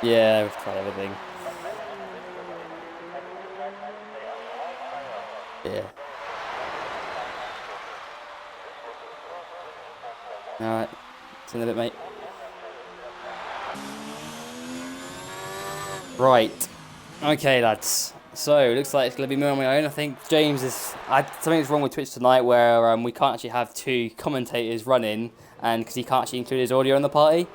Yeah, we've tried everything. Yeah. Alright. See you in a bit, mate. Right. Okay, lads. So, it looks like it's going to be me on my own. I think James is... something's wrong with Twitch tonight where we can't actually have two commentators running, and because he can't actually include his audio in the party.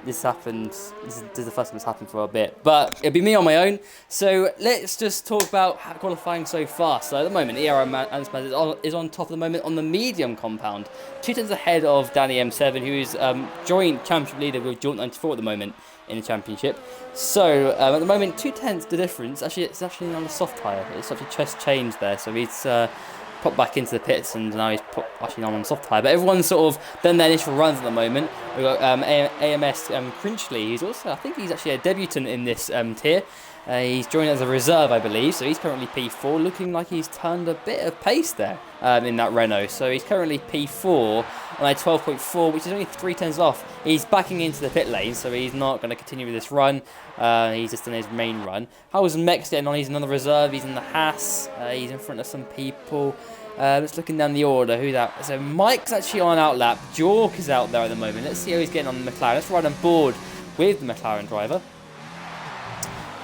This happened... This is the first time it's happened for a bit. But it'll be me on my own. So, let's just talk about qualifying so far. So, at the moment, ILR is on top at the moment on the medium compound. 2 tenths ahead of Danny M7, who is joint championship leader with Jaunt 94 at the moment in the championship. So at the moment, 2 tenths the difference. Actually, it's actually on the soft tyre. It's actually just changed there. So he's popped back into the pits and now he's actually on the soft tyre. But everyone's sort of done their initial runs at the moment. We've got AMS Crinchley. He's also, I think he's actually a debutant in this tier. He's joined as a reserve, I believe, so he's currently P4, looking like he's turned a bit of pace there in that Renault. So he's currently P4 on a 12.4, which is only 3 tenths off. He's backing into the pit lane, so he's not going to continue with this run. He's just in his main run. How's Mex getting on? He's another reserve. He's in the Haas. He's in front of some people. Just looking down the order, who's out? So Mike's actually on outlap. Jork is out there at the moment. Let's see how he's getting on the McLaren. Let's ride on board with the McLaren driver.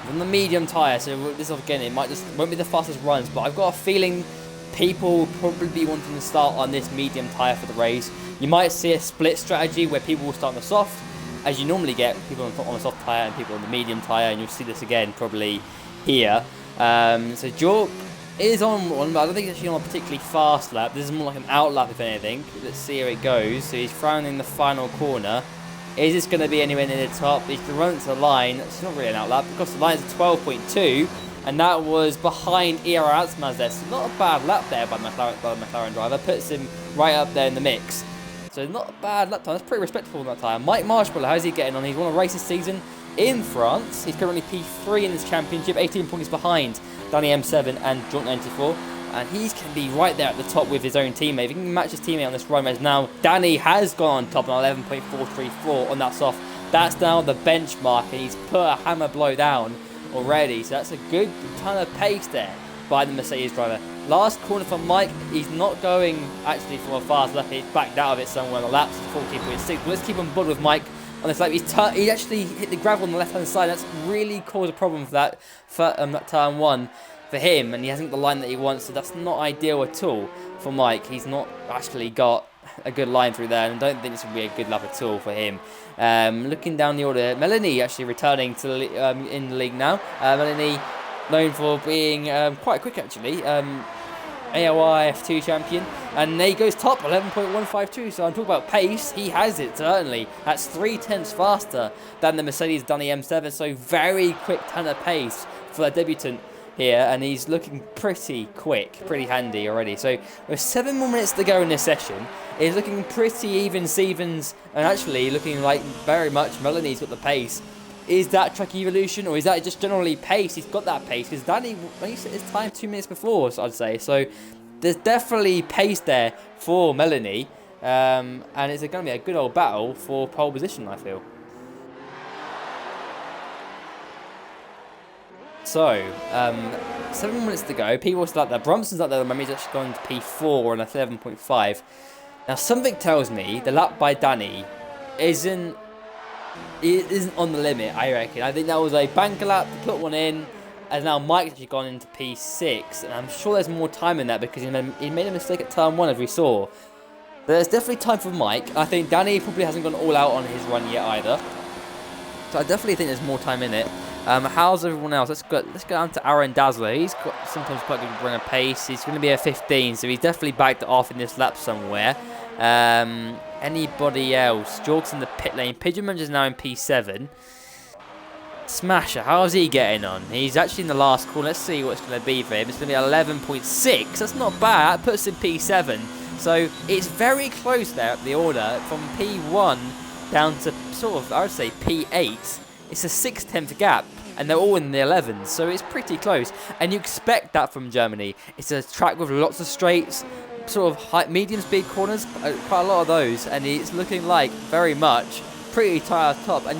On the medium tyre, so this again, it won't be the fastest runs, but I've got a feeling people will probably be wanting to start on this medium tyre for the race. You might see a split strategy where people will start on the soft, as you normally get people on the soft tyre and people on the medium tyre, and you'll see this again probably here. So Jork is on one, but I don't think it's actually on a particularly fast lap. This is more like an out lap, if anything. Let's see how it goes. So he's frowning the final corner. Is this going to be anywhere near the top? He's going to run to the line. It's not really an outlap because the line is a 12.2, and that was behind ILR2. So not a bad lap there by the McLaren driver. Puts him right up there in the mix. So not a bad lap time. That's pretty respectable in that time. Mike Marshall, how's he getting on? He's won a race this season in France. He's currently P3 in this championship, 18 points behind Danny M7 and Jaunt 94. And he's going to be right there at the top with his own teammate. If he can match his teammate on this run, as now Danny has gone on top on 11.434 on that soft. That's now the benchmark, and he's put a hammer blow down already. So that's a good ton of pace there by the Mercedes driver. Last corner for Mike. He's not going actually for a fast lap. He's backed out of it somewhere. The lap's 14.6. But let's keep on board with Mike on this lap. He actually hit the gravel on the left-hand side. That's really caused a problem for that turn one. For him, and he hasn't got the line that he wants, so that's not ideal at all for Mike. He's not actually got a good line through there, and I don't think this would be a good lap at all for him. Looking down the order, Melanie actually returning to in the league now. Melanie, known for being quite quick actually, AOI F2 champion, and there he goes top, 11.152. So I'm talking about pace, he has it certainly. That's 3 tenths faster than the Mercedes Dunny M7, so very quick ton of pace for a debutant here, and he's looking pretty quick, pretty handy already. So with 7 more minutes to go in this session, it's looking pretty even Stevens, and actually looking like very much Melanie's got the pace. Is that track evolution, or is that just generally pace? He's got that pace because Danny only set his time 2 minutes before, so I'd say. So there's definitely pace there for Melanie, and it's going to be a good old battle for pole position, I feel. So, 7 minutes to go. People are still out there. Bromson's out there. Remember, he's actually gone to P4 on a 11.5. Now, something tells me the lap by Danny isn't on the limit, I reckon. I think that was a banker lap to put one in, and now Mike's actually gone into P6, and I'm sure there's more time in that because he made a mistake at turn 1, as we saw. There's definitely time for Mike. I think Danny probably hasn't gone all out on his run yet either. So I definitely think there's more time in it. How's everyone else? Let's go down to Aaron Dazzler. He's got sometimes quite good run of pace. He's going to be a 15, so he's definitely backed off in this lap somewhere. Anybody else? Jork's in the pit lane. Pigeonman is now in P7. Smasher, how's he getting on? He's actually in the last corner. Let's see what it's going to be for him. It's going to be 11.6. That's not bad. That puts him P7. So it's very close there at the order from P1 down to sort of, I would say, P8. It's a 6/10 gap, and they're all in the 11s, so it's pretty close. And you expect that from Germany. It's a track with lots of straights, sort of high, medium speed corners, quite a lot of those, and it's looking like very much pretty tight top. And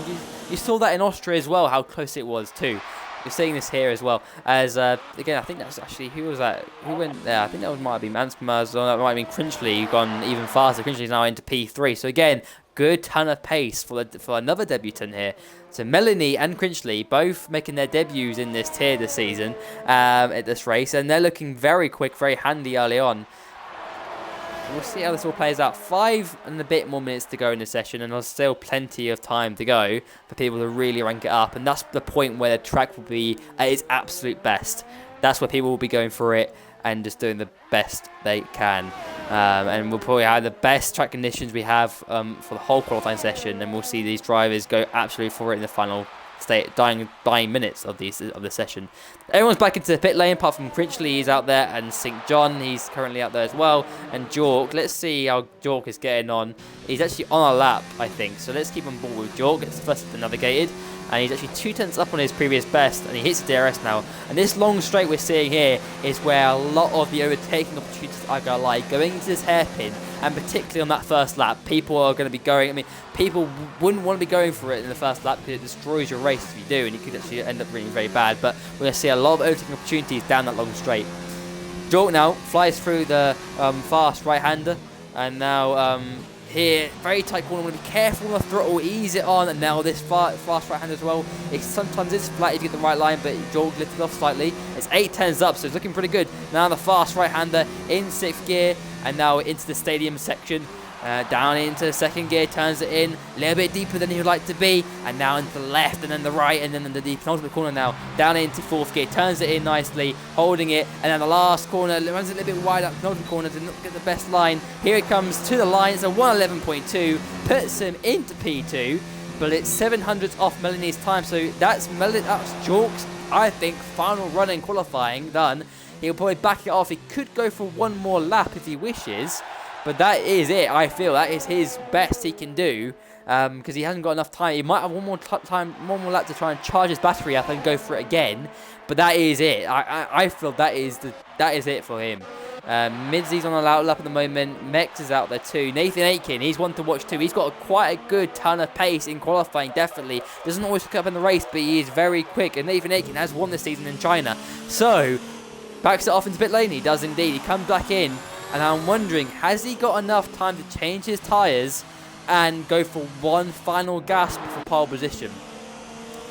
You saw that in Austria as well, how close it was too. You're seeing this here as well. As again, I think that's actually, who was that? Who went there? I think that might have been Mansmers, or that might have been Crinchley, who gone even faster. Crinchley's now into P3. So again, good ton of pace for another debutant here. So Melanie and Crinchley both making their debuts in this tier this season at this race, and they're looking very quick, very handy early on. We'll see how this all plays out. 5 and a bit more minutes to go in the session, and there's still plenty of time to go for people to really rank it up. And that's the point where the track will be at its absolute best. That's where people will be going for it and just doing the best they can. And we'll probably have the best track conditions we have for the whole qualifying session, and we'll see these drivers go absolutely for it in the final dying minutes of the session. Everyone's back into the pit lane apart from Crinchley. He's out there, and St. John, he's currently out there as well, and Jork. Let's see how Jork is getting on. He's actually on a lap, I think, so let's keep on board with Jork. It's the first navigated, and he's actually 2 tenths up on his previous best, and he hits the DRS now. And this long straight we're seeing here is where a lot of the overtaking opportunities are going to lie, going into this hairpin. And particularly on that first lap, people are going to be going, I mean, people wouldn't want to be going for it in the first lap because it destroys your race if you do, and you could actually end up really very bad. But we're going to see a lot of overtaking opportunities down that long straight. Jork now flies through the fast right-hander, and now here, very tight corner, want to be careful on the throttle, ease it on, and now this fast right-hander as well. Sometimes it's flat to get the right line, but Jork lifted off slightly. It's 8 tenths up, so it's looking pretty good. Now the fast right-hander in 6th gear, and now into the stadium section. Down into the 2nd gear, turns it in a little bit deeper than he would like to be, and now into the left, and then the right, and then in the penultimate corner now, down into 4th gear, turns it in nicely, holding it, and then the last corner, runs it a little bit wide up, penultimate corner, did not get the best line. Here it comes to the line, it's a 1:11.2, puts him into P2, but it's 700ths off Melanie's time, so that's Jork's, I think, final run in qualifying done. He'll probably back it off. He could go for one more lap if he wishes, but that is it. I feel that is his best he can do, because he hasn't got enough time. He might have one more lap to try and charge his battery up and go for it again, but that is it. I feel that is it for him. Midsy's on a loud lap at the moment. Mex is out there too. Nathan Aitken, he's one to watch too. He's got quite a good ton of pace in qualifying, definitely. Doesn't always pick up in the race, but he is very quick. And Nathan Aitken has won this season in China. So, backs it off into pit lane. He does indeed. He comes back in. And I'm wondering, has he got enough time to change his tyres and go for one final gasp for pole position?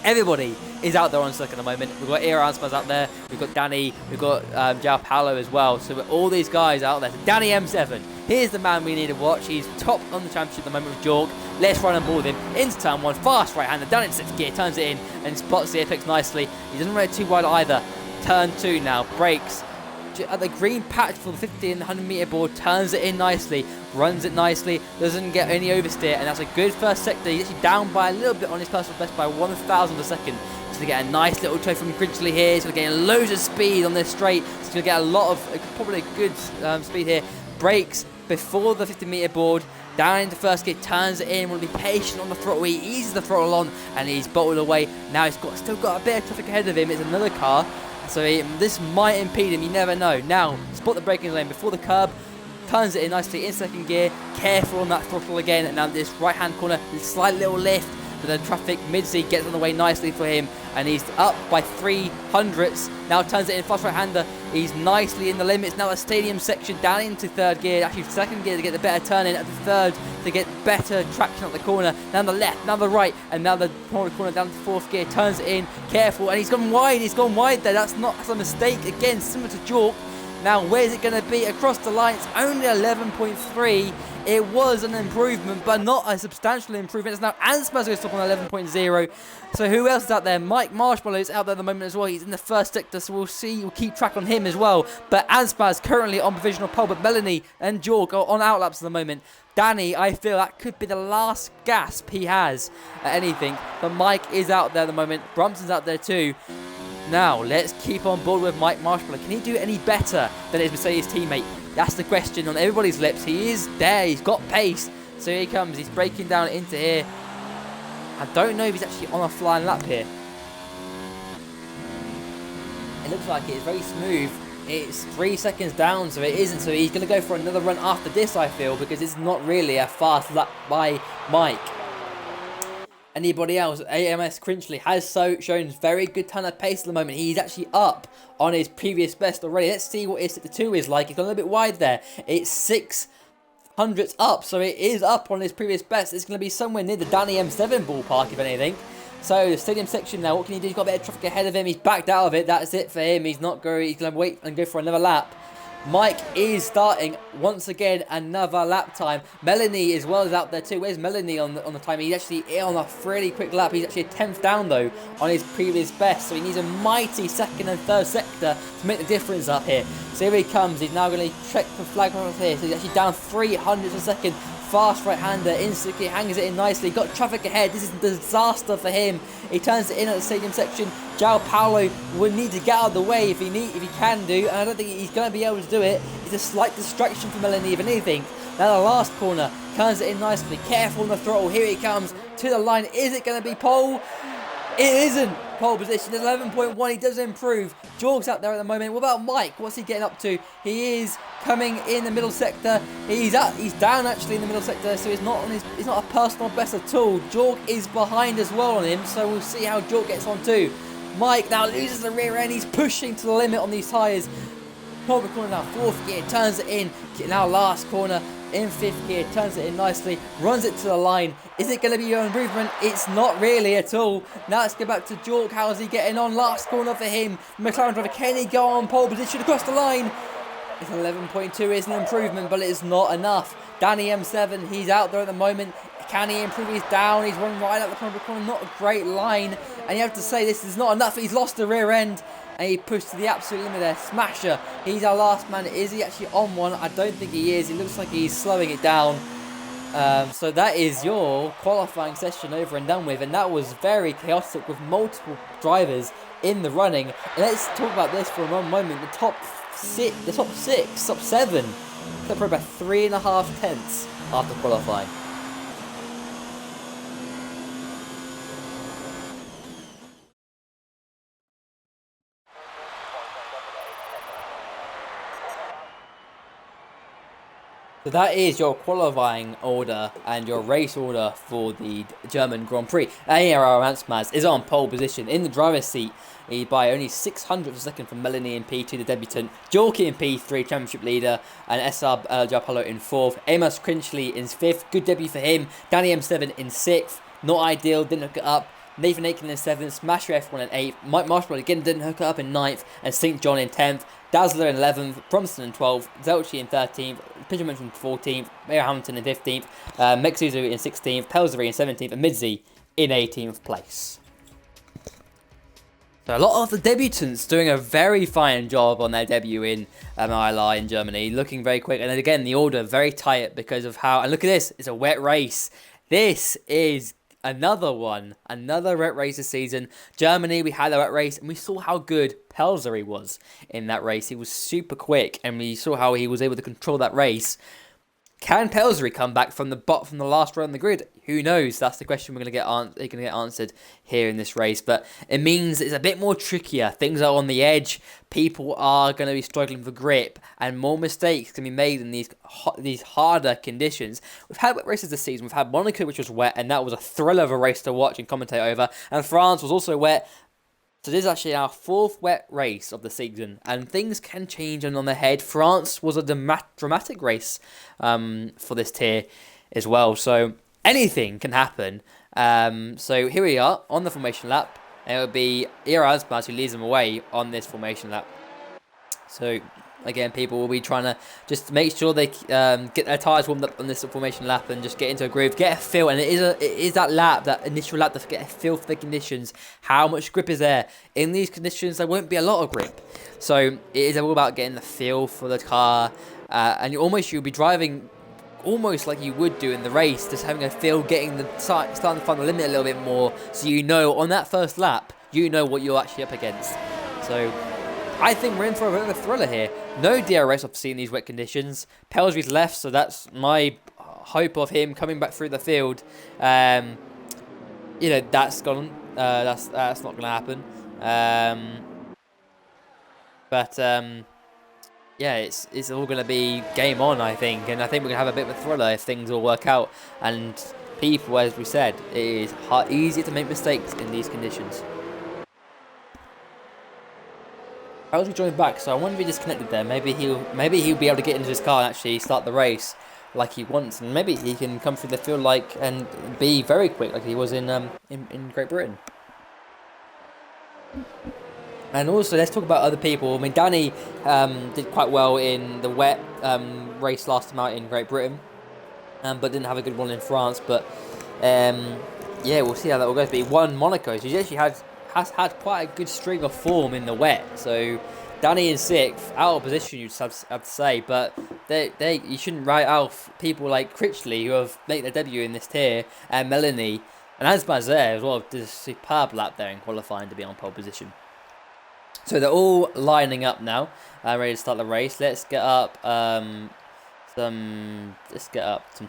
Everybody is out there on circuit at the moment. We've got Ira Anspas out there. We've got Danny. We've got João Paulo as well. So all these guys out there. So Danny M7. Here's the man we need to watch. He's top on the championship at the moment with Jork. Let's run and ball with him. Into turn 1. Fast right-hander. Down in 6th gear. Turns it in and spots the apex nicely. He doesn't run it too wide either. Turn 2 now. Brakes. At the green patch for the 50 and 100 meter board, turns it in nicely, runs it nicely, doesn't get any oversteer, and that's a good first sector. He's actually down by a little bit on his personal best by 1,000 a second. He's going to get a nice little toe from Crinchley here. He's going to get loads of speed on this straight. He's going to get a lot of, probably a good speed here. Brakes before the 50 meter board, down into first gear, turns it in, will be patient on the throttle, he eases the throttle on, and he's bolted away. Now he's still got a bit of traffic ahead of him. It's another car. So this might impede him, you never know. Now, spot the braking lane before the curb, turns it in nicely in 2nd gear, careful on that throttle again, and now this right-hand corner, slight little lift, but the traffic mid-seat gets on the way nicely for him, and he's up by 300ths. Now turns it in, fast right-hander, he's nicely in the limits. Now the stadium section down into 3rd gear, actually 2nd gear to get the better turn in, at the 3rd to get better traction up the corner. Now the left, now the right, and now the corner down to 4th gear, turns it in, careful, and he's gone wide there. That's a mistake, again, similar to Jork. Now, where's it going to be? Across the line, it's only 11.3. It was an improvement, but not a substantial improvement. It's now Anspas going to stop on 11.0. So who else is out there? Mike Marshmallow is out there at the moment as well. He's in the first sector, so we'll see. We'll keep track on him as well. But Anspas currently on provisional pole, but Melanie and Jork are on outlaps at the moment. Danny, I feel that could be the last gasp he has at anything. But Mike is out there at the moment. Brumpton's out there too. Now, let's keep on board with Mike Marshmallow. Can he do any better than his Mercedes teammate? That's the question on everybody's lips. He is there. He's got pace. So here he comes. He's breaking down into here. I don't know if he's actually on a flying lap here. It looks like it. It's very smooth. It's 3 seconds down, so it isn't. So he's going to go for another run after this, I feel, because it's not really a fast lap by Mike. anybody else. AMS Crinchley has shown very good ton of pace at the moment. He's actually up on his previous best already. Let's see what his 2 is like. It's gone a little bit wide there. It's 600s up, so it is up on his previous best. It's going to be somewhere near the Danny M7 ballpark, if anything. So the stadium section now, what can he do? He's got a bit of traffic ahead of him. He's backed out of it. That's it for him. He's not going. He's going to wait and go for another lap. Mike is starting once again another lap time. Melanie as well is out there too. Where's Melanie on the time? He's actually on a really quick lap. He's actually a 10th down though on his previous best. So he needs a mighty second and third sector to make the difference up here. So here he comes. He's now going to check the flag right here. So he's actually down 300 a second. Fast right-hander, instantly hangs it in nicely. Got traffic ahead. This is a disaster for him. He turns it in at the stadium section. João Paulo would need to get out of the way if he can do, and I don't think he's going to be able to do it. It's a slight distraction for Melanie, if anything. Now the last corner, turns it in nicely. Careful on the throttle. Here he comes to the line. Is it going to be pole? It isn't. Pole position is 11.1. He does improve. Jorg's out there at the moment. What about Mike? What's he getting up to? He is coming in the middle sector. He's down actually in the middle sector, so it's not a personal best at all. Jorg is behind as well on him, so we'll see how Jorg gets on too. Mike now loses the rear end. He's pushing to the limit on these tyres. Corner now, 4th gear, turns it in. Now last corner. In 5th gear, turns it in nicely, runs it to the line. Is it going to be an improvement? It's not really at all. Now let's go back to Jorg. How's he getting on? Last corner for him. McLaren driver, can he go on pole position across the line? It's 11.2, is an improvement, but it's not enough. Danny M7, he's out there at the moment. Can he improve? He's down. He's run right out the corner of the corner. Not a great line. And you have to say this is not enough. He's lost the rear end. And he pushed to the absolute limit there. Smasher. He's our last man. Is he actually on one? I don't think he is. It looks like he's slowing it down. So that is your qualifying session over and done with. And that was very chaotic with multiple drivers in the running. And let's talk about this for one moment. The top 7, except for about 3.5 tenths after qualifying. So that is your qualifying order and your race order for the German Grand Prix. ILR Triple is on pole position in the driver's seat by only 600th of a second from Melanie in P2, the debutant. Jorky in P3, championship leader, and SR João Paulo in 4th. Amos Crinchley in 5th, good debut for him. Danny M7 in 6th, not ideal, didn't hook it up. Nathan Aiken in 7th, Smasher F1 in 8th, Mike Marshall again didn't hook it up in 9th, and St. John in 10th. Dazzler in 11th, Bromston in 12th, Zelchi in 13th, Pincherman in 14th, Mayor Hamilton in 15th, Mexuzu in 16th, Pelsbury in 17th, and Midzi in 18th place. So a lot of the debutants doing a very fine job on their debut in ILR in Germany, looking very quick. And then again, the order very tight because of how... And look at this, it's a wet race. This is... another wet race this season. Germany, we had a wet race, and we saw how good Pelsbury was in that race. He was super quick, and we saw how he was able to control that race. Can Pelsbury come back from the last row on the grid? Who knows? That's the question we're going to get answered here in this race. But it means it's a bit more trickier. Things are on the edge. People are going to be struggling for grip, and more mistakes can be made in these harder conditions. We've had wet races this season. We've had Monaco, which was wet, and that was a thrill of a race to watch and commentate over. And France was also wet. So this is actually our 4th wet race of the season, and things can change on the head. France was a dramatic race for this tier as well, so anything can happen. So here we are on the formation lap, and it will be ILR who leads them away on this formation lap. So again, people will be trying to just make sure they get their tyres warmed up on this formation lap and just get into a groove, get a feel. And it is that initial lap to get a feel for the conditions. How much grip is there? In these conditions, there won't be a lot of grip. So it is all about getting the feel for the car. And you'll be driving almost like you would do in the race, just having a feel, starting to find the limit a little bit more. So you know on that first lap, you know what you're actually up against. So I think we're in for a bit of a thriller here. No DRS obviously in these wet conditions. Pelsbury's left, so that's my hope of him coming back through the field. That's gone. That's not going to happen. Yeah, it's all going to be game on, I think. And I think we're going to have a bit of a thriller if things all work out. And people, as we said, it is easy to make mistakes in these conditions. Pelsry joined back, so I wonder if he disconnected there. Maybe he'll be able to get into his car and actually start the race like he wants, and maybe he can come through the field and be very quick like he was in Great Britain. And also, let's talk about other people. I mean, Danny did quite well in the wet race last time out in Great Britain, but didn't have a good one in France. But yeah, we'll see how that all goes. But he won Monaco, so he actually has had quite a good string of form in the wet. So Danny in 6th, out of position, you'd have to say. But you shouldn't write off people like Critchley, who have made their debut in this tier, and Melanie. And Ansmaz there as well, did a superb lap there in qualifying to be on pole position. So they're all lining up now, ready to start the race. Let's get up some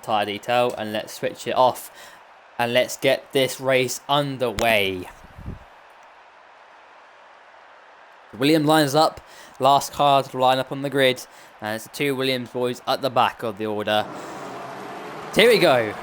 tyre detail and let's switch it off. And let's get this race underway. Williams lines up, last car to line up on the grid, and it's the 2 Williams boys at the back of the order. Here we go.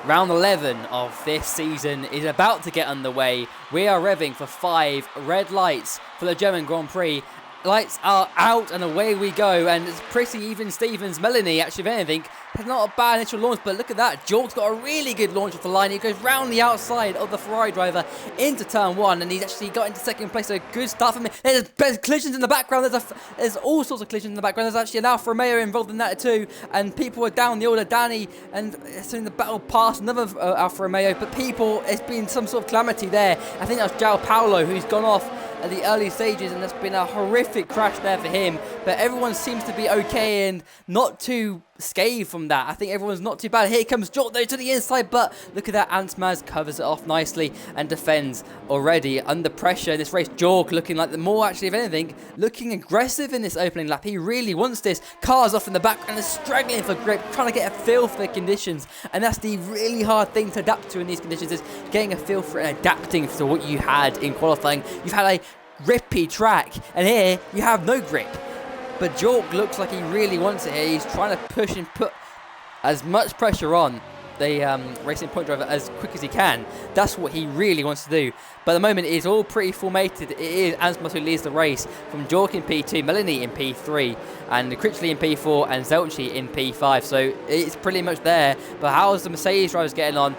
Round 11 of this season is about to get underway. We are revving for 5 red lights for the German Grand Prix. Lights are out and away we go, and it's pretty even Stevens. Melanie, actually, if anything, has not a bad initial launch, but look at that. Jork's got a really good launch off the line. He goes round the outside of the Ferrari driver into turn 1, and he's actually got into 2nd place, so a good start for me. There's collisions in the background. There's all sorts of collisions in the background. There's actually an Alfa Romeo involved in that too, and people are down the order. Danny, and soon the battle past another Alfa Romeo, but people, it's been some sort of calamity there. I think that's João Paulo who's gone off at the early stages, and there's been a horrific crash there for him, but everyone seems to be okay and not too scathed from that. I think everyone's not too bad. Here comes Jork though to the inside, but look at that. Ansmaz covers it off nicely and defends already under pressure in this race. Jork looking like the more, actually, if anything, looking aggressive in this opening lap. He really wants this. Cars off in the back and is struggling for grip, trying to get a feel for the conditions, and that's the really hard thing to adapt to in these conditions, is getting a feel for it and adapting to what you had in qualifying. You've had a grippy track, and here you have no grip. But Jork looks like he really wants it here. He's trying to push and put as much pressure on the racing point driver as quick as he can. That's what he really wants to do. But at the moment, it's all pretty formatted. It is Ansmaz who leads the race, from Jork in P2, Melanie in P3, and Critchley in P4, and Zelchi in P5. So it's pretty much there. But how's the Mercedes drivers getting on?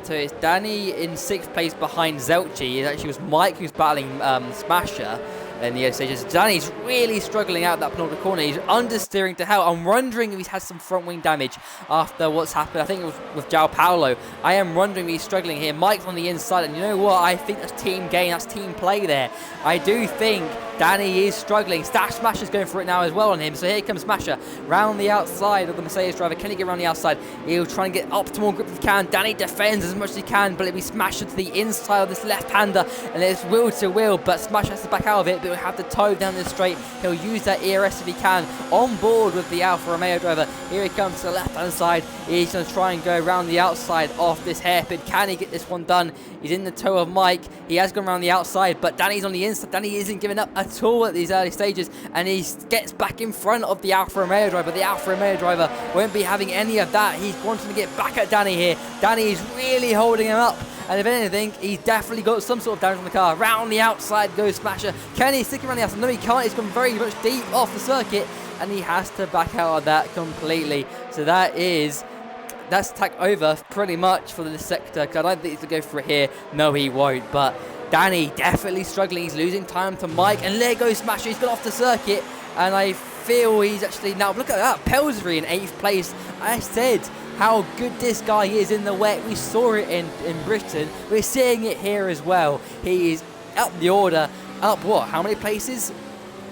So it's Danny in 6th place behind Zelchi. It actually was Mike who's battling Smasher in the early stages. Danny's really struggling out that penultimate corner. He's understeering to hell. I'm wondering if he's had some front wing damage after what's happened. I think it was with João Paulo. I am wondering if he's struggling here. Mike's on the inside, and you know what? I think that's team gain. That's team play there. I do think Danny is struggling. Smasher's going for it now as well on him. So here comes Smasher round the outside of the Mercedes driver. Can he get around the outside? He'll try and get optimal grip if he can. Danny defends as much as he can, but it'll be Smasher to the inside of this left-hander, and it's wheel to wheel, but Smasher has to back out of it, but he'll have to toe down the straight. He'll use that ERS if he can, on board with the Alfa Romeo driver. Here he comes to the left-hand side. He's going to try and go around the outside of this hairpin. Can he get this one done? He's in the toe of Mike. He has gone around the outside, but Danny's on the inside. Danny isn't giving up at all at these early stages, and he gets back in front of the Alfa Romeo driver. The Alfa Romeo driver won't be having any of that. He's wanting to get back at Danny here. Danny is really holding him up, and if anything, he's definitely got some sort of damage on the car. Round the outside goes Smasher. Can he stick around the outside? No, he can't. He's gone very much deep off the circuit, and he has to back out of that completely. So that's tack over pretty much for this sector, because I don't think he's going to go for it here. No, he won't. But Danny definitely struggling. He's losing time to Mike, and there goes Smasher. He's gone off the circuit, and I feel he's actually now, look at that, Pelsry in 8th place. I said how good this guy is in the wet. We saw it in Britain. We're seeing it here as well. He is up the order, up what? How many places?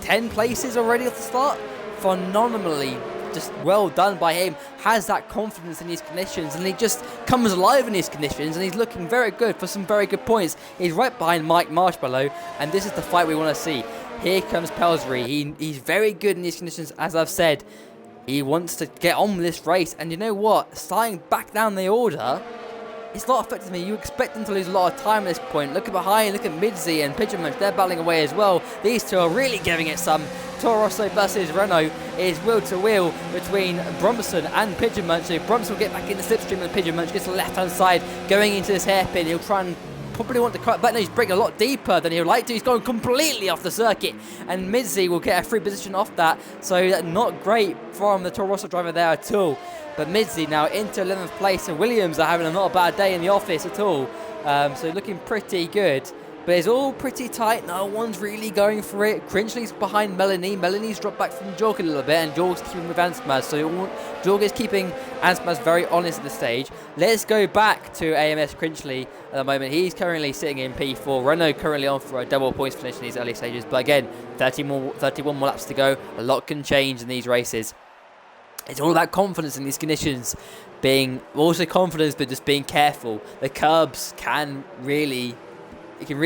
10 places already at the start? Phenomenally, just well done by him. Has that confidence in these conditions, and he just comes alive in these conditions, and he's looking very good for some very good points. He's right behind Mike Marshmallow, and this is the fight we want to see. Here comes Pelsry. He's very good in these conditions, as I've said. He wants to get on with this race, and you know what? Starting back down the order, it's not affecting me. You expect them to lose a lot of time at this point. Look at behind, look at Midzi and Pigeon Munch. They're battling away as well. These two are really giving it some. Toro Rosso versus Renault is wheel to wheel between Bromson and Pigeon Munch. So Bromson will get back in the slipstream and Pigeon Munch gets to the left-hand side going into this hairpin. He'll try and probably want to cut back. No, he's breaking a lot deeper than he would like to. He's going completely off the circuit. And Midzi will get a free position off that. So not great from the Toro Rosso driver there at all. But Midzi now into 11th place, and Williams are having a not a bad day in the office at all. So looking pretty good. But it's all pretty tight. No one's really going for it. Crinchley's behind Melanie. Melanie's dropped back from Jorg a little bit, and Jorg's keeping with Ansmas. So Jorg is keeping Ansmas very honest at the stage. Let's go back to AMS Crinchley at the moment. He's currently sitting in P4. Renault currently on for a double points finish in these early stages. But again, 31 more laps to go. A lot can change in these races. It's all about confidence in these conditions. Also confidence, but just being careful. The curbs can really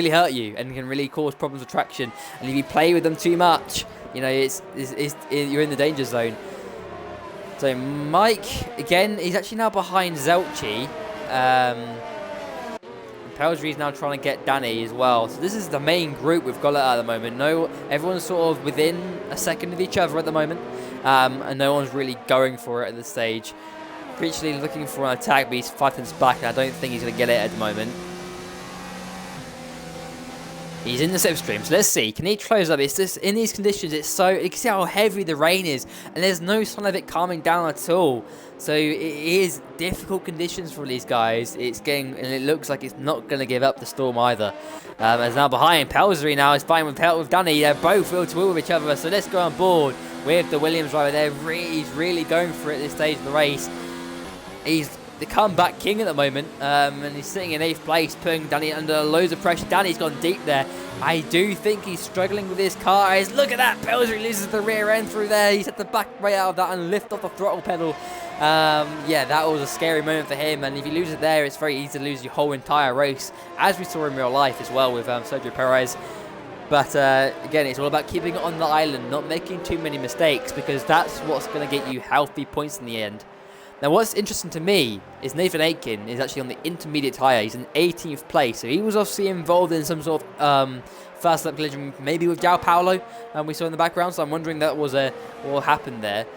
hurt you and can really cause problems with traction. And if you play with them too much, you know, you're in the danger zone. So Mike, again, he's actually now behind Zelchi. Pelzeri's now trying to get Danny as well. So this is the main group we've got at the moment. Everyone's sort of within a second of each other at the moment. And no one's really going for it at this stage. Crinchley looking for an attack, but he's 5 tenths back, and I don't think he's going to get it at the moment. He's in the slipstream, so let's see. Can he close up? It's just in these conditions, you can see how heavy the rain is, and there's no sign of it calming down at all. So it is difficult conditions for these guys. And it looks like it's not going to give up the storm either. As now behind, Pelzeri now is fighting with Danny. They're both wheel to wheel with each other, so let's go on board with the Williams driver there. He's really going for it at this stage of the race. He's the comeback king at the moment, and he's sitting in 8th place, putting Danny under loads of pressure. Danny's gone deep there. I do think he's struggling with his car. Look at that, Pelzeri loses the rear end through there. He's had to back right out of that and lift off the throttle pedal. Yeah, that was a scary moment for him, and if you lose it there, it's very easy to lose your whole entire race, as we saw in real life as well with Sergio Perez. But again, it's all about keeping it on the island, not making too many mistakes, because that's what's going to get you healthy points in the end. Now, what's interesting to me is Nathan Aitken is actually on the intermediate tyre. He's in 18th place, so he was obviously involved in some sort of first lap collision, maybe with João Paulo, we saw in the background. So I'm wondering that was what happened there.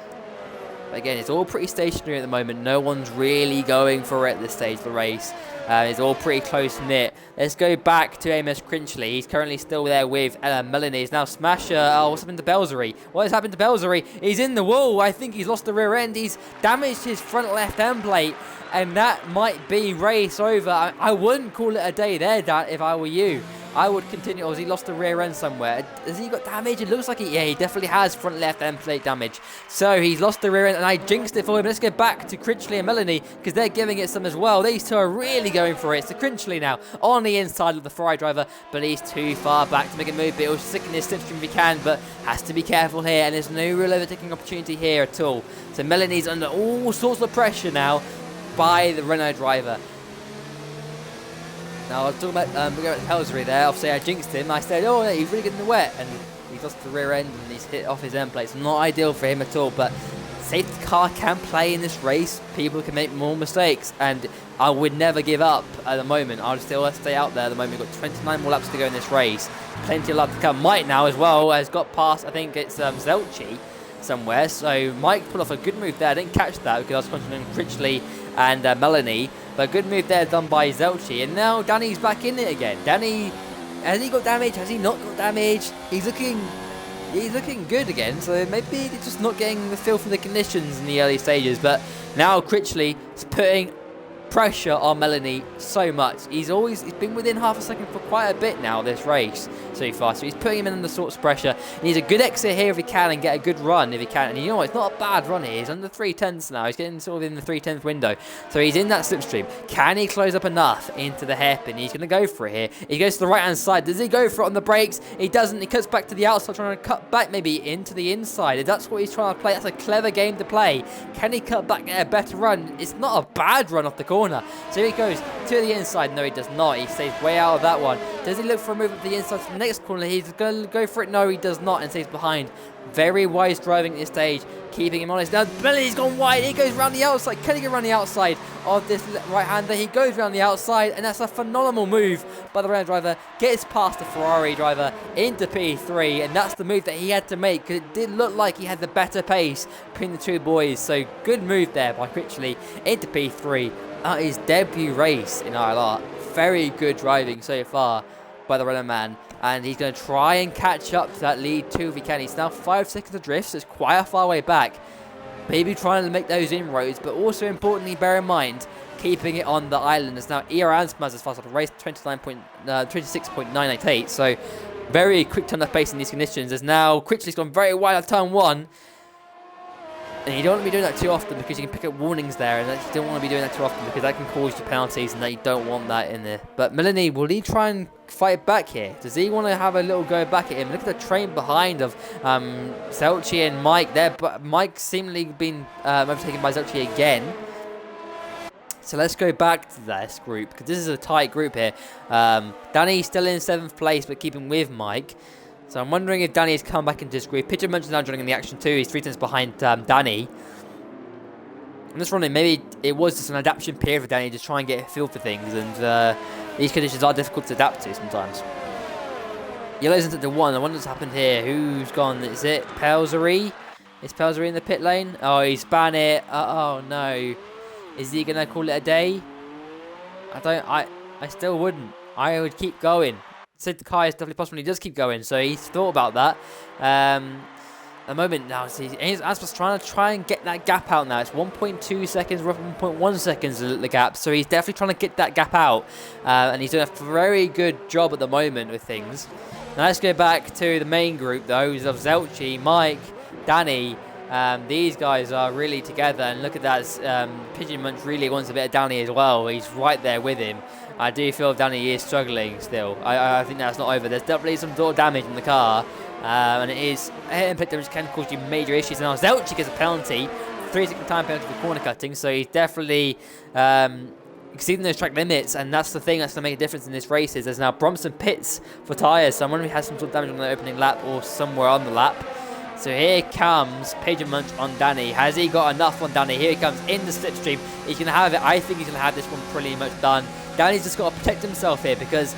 But again, it's all pretty stationary at the moment. No one's really going for it at this stage of the race. It's all pretty close-knit. Let's go back to Amos Crinchley. He's currently still there with Melanie. He's now Smasher. Oh, what's happened to Pelzeri? What has happened to Pelzeri? He's in the wall. I think he's lost the rear end. He's damaged his front left end plate. And that might be race over. I wouldn't call it a day there, Dan, if I were you. I would continue. Or has he lost the rear end somewhere? Has he got damage? It looks like he definitely has front left end plate damage. So he's lost the rear end, and I jinxed it for him. Let's go back to Crinchley and Melanie, because they're giving it some as well. These two are really going for it. So Crinchley now on the inside of the Ferrari driver, but he's too far back to make a move. But he'll stick in his slipstream if he can, but has to be careful here, and there's no real overtaking opportunity here at all. So Melanie's under all sorts of pressure now by the Renault driver. Now, I was talking about Pelzeri there. Obviously, I jinxed him. I said, oh, yeah, he's really good in the wet. And he's lost the rear end and he's hit off his end plates. Not ideal for him at all. But safety car can play in this race. People can make more mistakes. And I would never give up at the moment. I'll still stay out there at the moment. We've got 29 more laps to go in this race. Plenty of laps to come. Mike now as well has got past, I think it's Zelchi somewhere. So Mike pulled off a good move there. I didn't catch that because I was concentrating on Crinchley and Melanie. But good move there done by Zelchi. And now Danny's back in it again. Danny, has he got damage? Has he not got damage? He's looking good again. So maybe he's just not getting the feel for the conditions in the early stages. But now Crinchley is putting pressure on Melanie so much. He's been within half a second for quite a bit now this race so far, so he's putting him in the sorts of pressure. He needs a good exit here if he can and get a good run if he can, and you know what, it's not a bad run here. He's under 3/10 now. He's getting sort of in the 3/10 window, so he's in that slipstream. Can he close up enough into the hairpin? He's going to go for it here. He goes to the right hand side. Does he go for it on the brakes? He doesn't. He cuts back to the outside, trying to cut back maybe into the inside. If that's what he's trying to play, that's a clever game to play. Can he cut back, get a better run? It's not a bad run off the corner. corner. So he goes to the inside. No, he does not. He stays way out of that one. Does he look for a move up the inside to the next corner? He's going to go for it. No, he does not, and stays behind. Very wise driving at this stage, keeping him honest. Now, Melani's gone wide. He goes around the outside. Can he go around the outside of this right-hander? He goes around the outside, and that's a phenomenal move by the Renault driver. Gets past the Ferrari driver into P3, and that's the move that he had to make, because it did look like he had the better pace between the two boys. So good move there by Critchley into P3 at his debut race in ILR. Very good driving so far by the Renault man. And he's going to try and catch up to that lead too if he can. He's now 5 seconds adrift, so it's quite a far way back. Maybe trying to make those inroads, but also importantly, bear in mind, keeping it on the island. As now ER Ansmaz has fast off the race, 26.988. So very quick turn of pace in these conditions. As now Critchley's gone very wide at turn 1. And you don't want to be doing that too often, because you can pick up warnings there, and you don't want to be doing that too often because that can cause you penalties, and that you don't want that in there. But Melanie, will he try and fight back here? Does he want to have a little go back at him? Look at the train behind of Zelchi and Mike there, but Mike seemingly been overtaken by Zelchi again. So let's go back to this group, because this is a tight group here. Danny's still in 7th place, but keeping with Mike. So I'm wondering if Danny has come back into this group. Pigeon Munch is now joining in the action too. He's 3 tenths behind Danny. I'm just wondering, maybe it was just an adaptation period for Danny, just try and get a feel for things. And these conditions are difficult to adapt to sometimes. Yellow's into the 1. I wonder what's happened here. Who's gone? Is it Pelzery? Is Pelzery in the pit lane? Oh, he's banned it. Oh no. Is he going to call it a day? I still wouldn't. I would keep going. Said the car is definitely possible. He does keep going, so he's thought about that. At the moment now, he's trying to get that gap out now. It's 1.2 seconds, 1.1 seconds the gap, so he's definitely trying to get that gap out, and he's doing a very good job at the moment with things. Now let's go back to the main group, those of Zelchi, Mike, Danny. These guys are really together, and look at that. Pigeon Munch really wants a bit of Danny as well. He's right there with him. I do feel Danny is struggling still. I think that's not over. There's definitely some door damage in the car, and it is hit and pit damage can cause you major issues. Now Zelchi gets a penalty, 3-second time penalty for corner cutting, so he's definitely exceeding those track limits, and that's the thing that's going to make a difference in this race. There's now Bromson pits for tyres, so I'm wondering if he has some sort of damage on the opening lap or somewhere on the lap. So here comes Pigeon Munch on Danny. Has he got enough on Danny? Here he comes in the slipstream. He's going to have it. I think he's going to have this one pretty much done. Danny's just got to protect himself here, because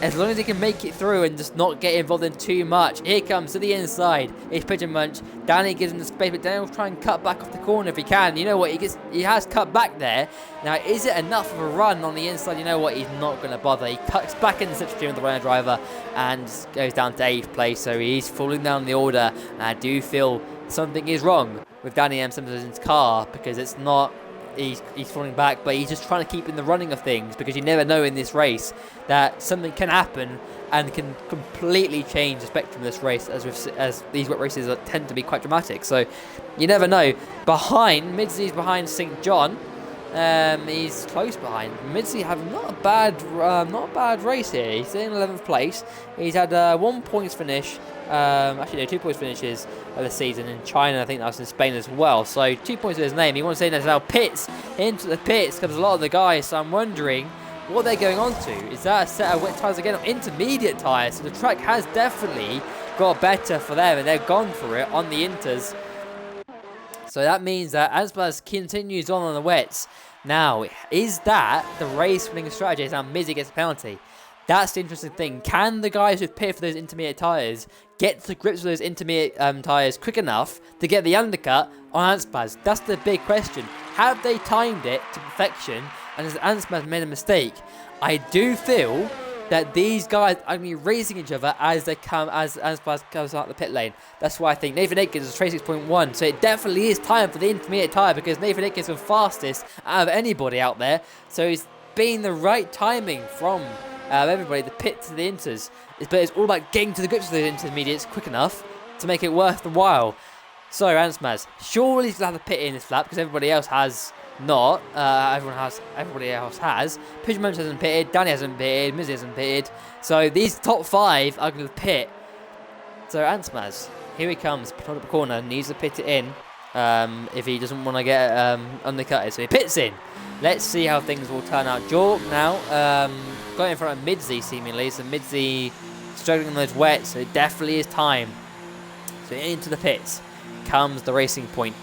as long as he can make it through and just not get involved in too much. Here comes to the inside. It's Pigeon Munch. Danny gives him the space, but Danny will try and cut back off the corner if he can. You know what? He has cut back there. Now, is it enough of a run on the inside? You know what? He's not going to bother. He cuts back in the slipstream of the Renault driver and goes down to 8th place. So he's falling down the order. And I do feel something is wrong with Danny M. Simpson's car, because it's not... He's falling back, but he's just trying to keep in the running of things, because you never know in this race that something can happen and can completely change the spectrum of this race, as these wet races tend to be quite dramatic. So you never know. Behind Midsley's behind St. John. He's close behind. Midsley have not a bad race here. He's in 11th place. He's had 1 points finish. Actually, no, 2 points finishes of the season in China. I think that was in Spain as well. So 2 points to his name. He wants to say there's now pits. Into the pits comes a lot of the guys. So I'm wondering what they're going on to. Is that a set of wet tyres again, or intermediate tyres? So the track has definitely got better for them, and they've gone for it on the inters. So that means that Aspas continues on the wets. Now, is that the race-winning strategy? Now Mizzy gets a penalty. That's the interesting thing. Can the guys who pit for those intermediate tyres get to grips with those intermediate tyres quick enough to get the undercut on Anspas? That's the big question. Have they timed it to perfection, and has Anspas made a mistake? I do feel that these guys are going to be racing each other as Anspas goes out the pit lane. That's why I think Nathan Aikens is 26.1, so it definitely is time for the intermediate tyre, because Nathan Aikens is the fastest out of anybody out there. So it's been the right timing from everybody, the pit to the inters. But it's all about getting to the grips of those intermediates quick enough to make it worth the while. So Ansmas, surely he's going to have a pit in this lap, because everybody else has not. Everybody else has. Pigeon Munch hasn't pitted, Danny hasn't pitted, Mizzy hasn't pitted. So these top 5 are going to pit. So Ansmas, here he comes, put up the corner, needs to pit it in. if he doesn't want to get undercutted. So he pits in. Let's see how things will turn out. Jork now got in front of Midzi seemingly. So Midzi struggling on those wets. So it definitely is time. So into the pits comes the Racing Point.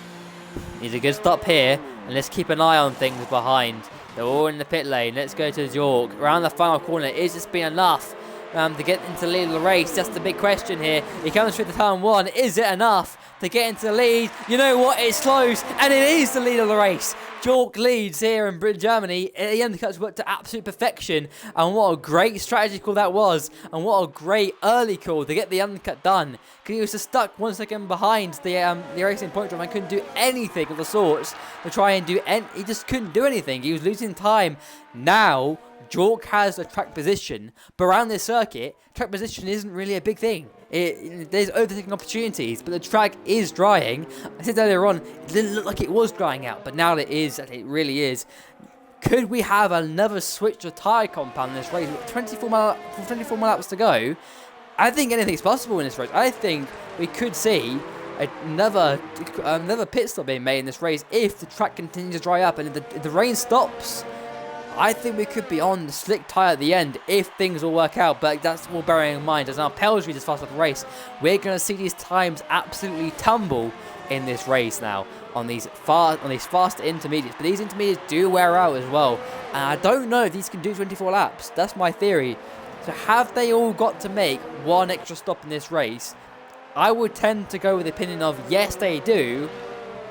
Needs a good stop here. And let's keep an eye on things behind. They're all in the pit lane. Let's go to Jork. Around the final corner. Is this been enough to get into the lead of the race? That's the big question here. He comes through the turn one. Is it enough to get into the lead? You know what? It's close. And it is the lead of the race. Jork leads here in Germany. The undercuts worked to absolute perfection. And what a great strategy call that was. And what a great early call to get the undercut done. Because he was just stuck 1 second behind the Racing Point drum and couldn't do anything of the sorts to try and do he just couldn't do anything. He was losing time. Now, Jork has a track position, but around this circuit, track position isn't really a big thing. There's overtaking opportunities, but the track is drying. I said earlier on, it didn't look like it was drying out, but now it is, and it really is. Could we have another switch of tyre compound in this race with 24 more laps to go? I think anything's possible in this race. I think we could see another pit stop being made in this race if the track continues to dry up and if the rain stops. I think we could be on the slick tyre at the end if things all work out, but that's all bearing in mind as now Pelsry just fast off the race. We're going to see these times absolutely tumble in this race now on these fast intermediates, but these intermediates do wear out as well, and I don't know if these can do 24 laps. That's my theory. So have they all got to make one extra stop in this race? I would tend to go with the opinion of yes, they do,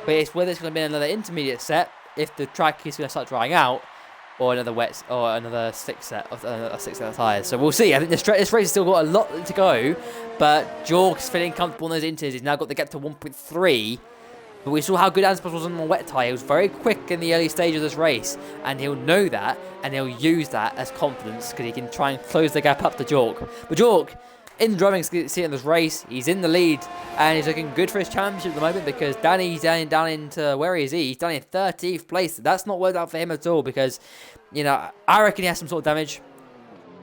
but it's whether it's going to be another intermediate set if the track is going to start drying out, or another wet, or another six set of tyres. So we'll see. I think this race has still got a lot to go, but Jork's feeling comfortable in those inters. He's now got the gap to 1.3. But we saw how good Anspers was on the wet tyre. He was very quick in the early stage of this race, and he'll know that, and he'll use that as confidence because he can try and close the gap up to Jork. But Jork, in the driving seat in this race, he's in the lead, and he's looking good for his championship at the moment because Danny's down into, where is he? He's down in 13th place. That's not worked out for him at all because, you know, I reckon he has some sort of damage.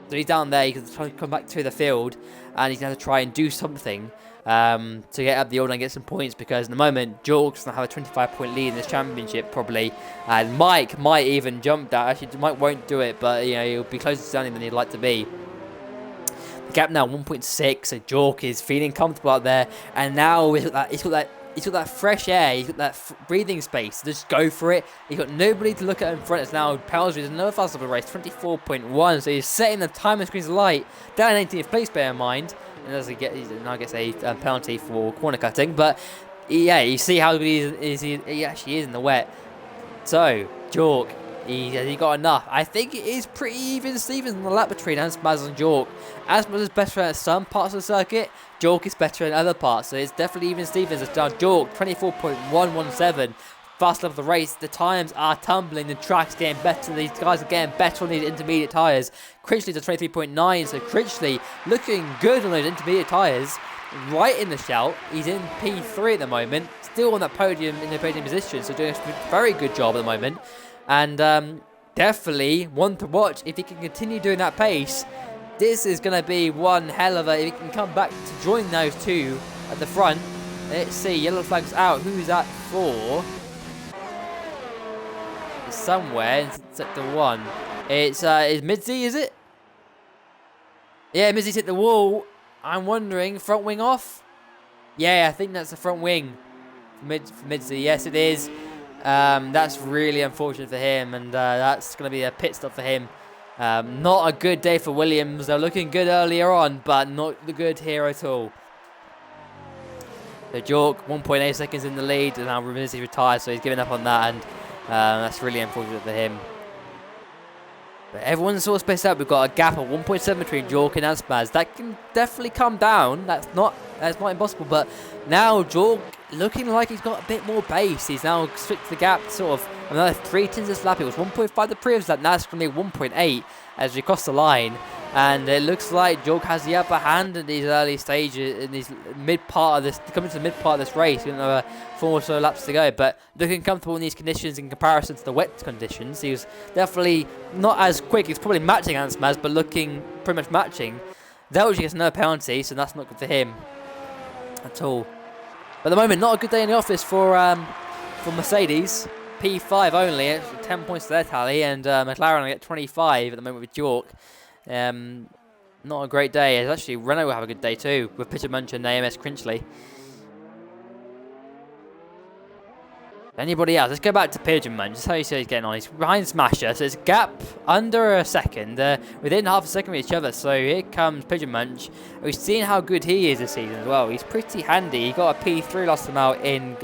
So he's down there. He can try to come back to the field, and he's going to try and do something to get up the order and get some points because at the moment Jork's going to have a 25-point lead in this championship probably, and Mike might even jump that. Actually, Mike won't do it, but you know he'll be closer to Danny than he'd like to be. The gap now 1.6, so Jork is feeling comfortable out there, and now he's got that fresh air, he's got that breathing space. Just go for it. He's got nobody to look at in front. It's now Pelsry is another fast of the race, 24.1. So he's setting the time and screens light down in 18th place, bear in mind. And he now gets a penalty for corner cutting. But yeah, you see how good he actually is in the wet. So Jork, he got enough. I think it is pretty even Stevens in the lap between Anspers and Jork. Anspers is better at some parts of the circuit. Jork is better in other parts. So it's definitely even Stevens. It's down Jork, 24.117. Fast lap of the race. The times are tumbling. The track's getting better. These guys are getting better on these intermediate tyres. Critchley's at 23.9. So Critchley looking good on those intermediate tyres. Right in the shout. He's in P3 at the moment. Still on that podium, in the podium position. So doing a very good job at the moment. And definitely one to watch. If he can continue doing that pace, this is going to be one hell of a... If he can come back to join those two at the front. Let's see. Yellow flag's out. Who's that for? It's somewhere in sector 1. It's Midzi, is it? Yeah, Midzi's hit the wall. I'm wondering, front wing off? Yeah, I think that's the front wing for Midzi. Yes, it is. That's really unfortunate for him, and that's going to be a pit stop for him. Not a good day for Williams. They're looking good earlier on, but not the good here at all. So Jork, 1.8 seconds in the lead, and now Midzi retired, so he's giving up on that, and that's really unfortunate for him. But everyone's sort of spaced out. We've got a gap of 1.7 between Jork and Anspers. That can definitely come down. That's not impossible. But now Jork looking like he's got a bit more base. He's now switched the gap sort of another 3 tenths this lap. It was 1.5 the previous lap. Now it's going to be 1.8 as we cross the line. And it looks like Jork has the upper hand in these early stages, in these coming to the mid part of this race. You know, 4 or so laps to go, but looking comfortable in these conditions in comparison to the wet conditions. He was definitely not as quick. He's probably matching Anspers, but looking pretty much matching. Delgy gets another penalty, so that's not good for him at all. But at the moment, not a good day in the office for Mercedes. P5 only, 10 points to their tally, and McLaren get 25 at the moment with York. Not a great day. It's actually Renault will have a good day too, with Peter Munch and AMS Crinchley. Anybody else? Let's go back to Pigeon Munch. That's how you say he's getting on. He's behind Smasher, so it's a gap under a second, within half a second of each other. So here comes Pigeon Munch. We've seen how good he is this season as well. He's pretty handy. He got a P3 last time out in.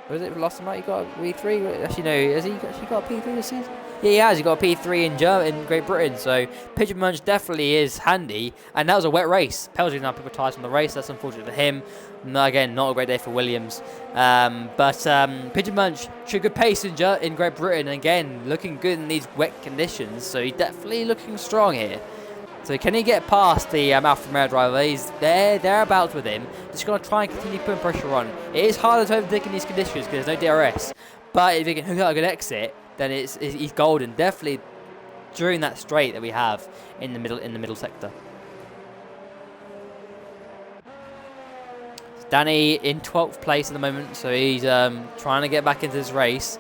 Was it last time out? He got a P3. Actually, no. Has he actually got a P3 this season? Yeah, he has. He got a P3 in Great Britain. So Pigeon Munch definitely is handy. And that was a wet race. Pelsley's now people tyres from the race. That's unfortunate for him. No, again, not a great day for Williams. But Pigeon Munch showed good pace in Great Britain. And again, looking good in these wet conditions. So he's definitely looking strong here. So can he get past the Alfa Romeo driver? He's thereabouts with him. Just going to try and continue putting pressure on. It is harder to overtake in these conditions because there's no DRS. But if he can hook out a good exit, then he's golden. Definitely during that straight that we have in the middle sector. Danny in 12th place at the moment, so he's trying to get back into this race.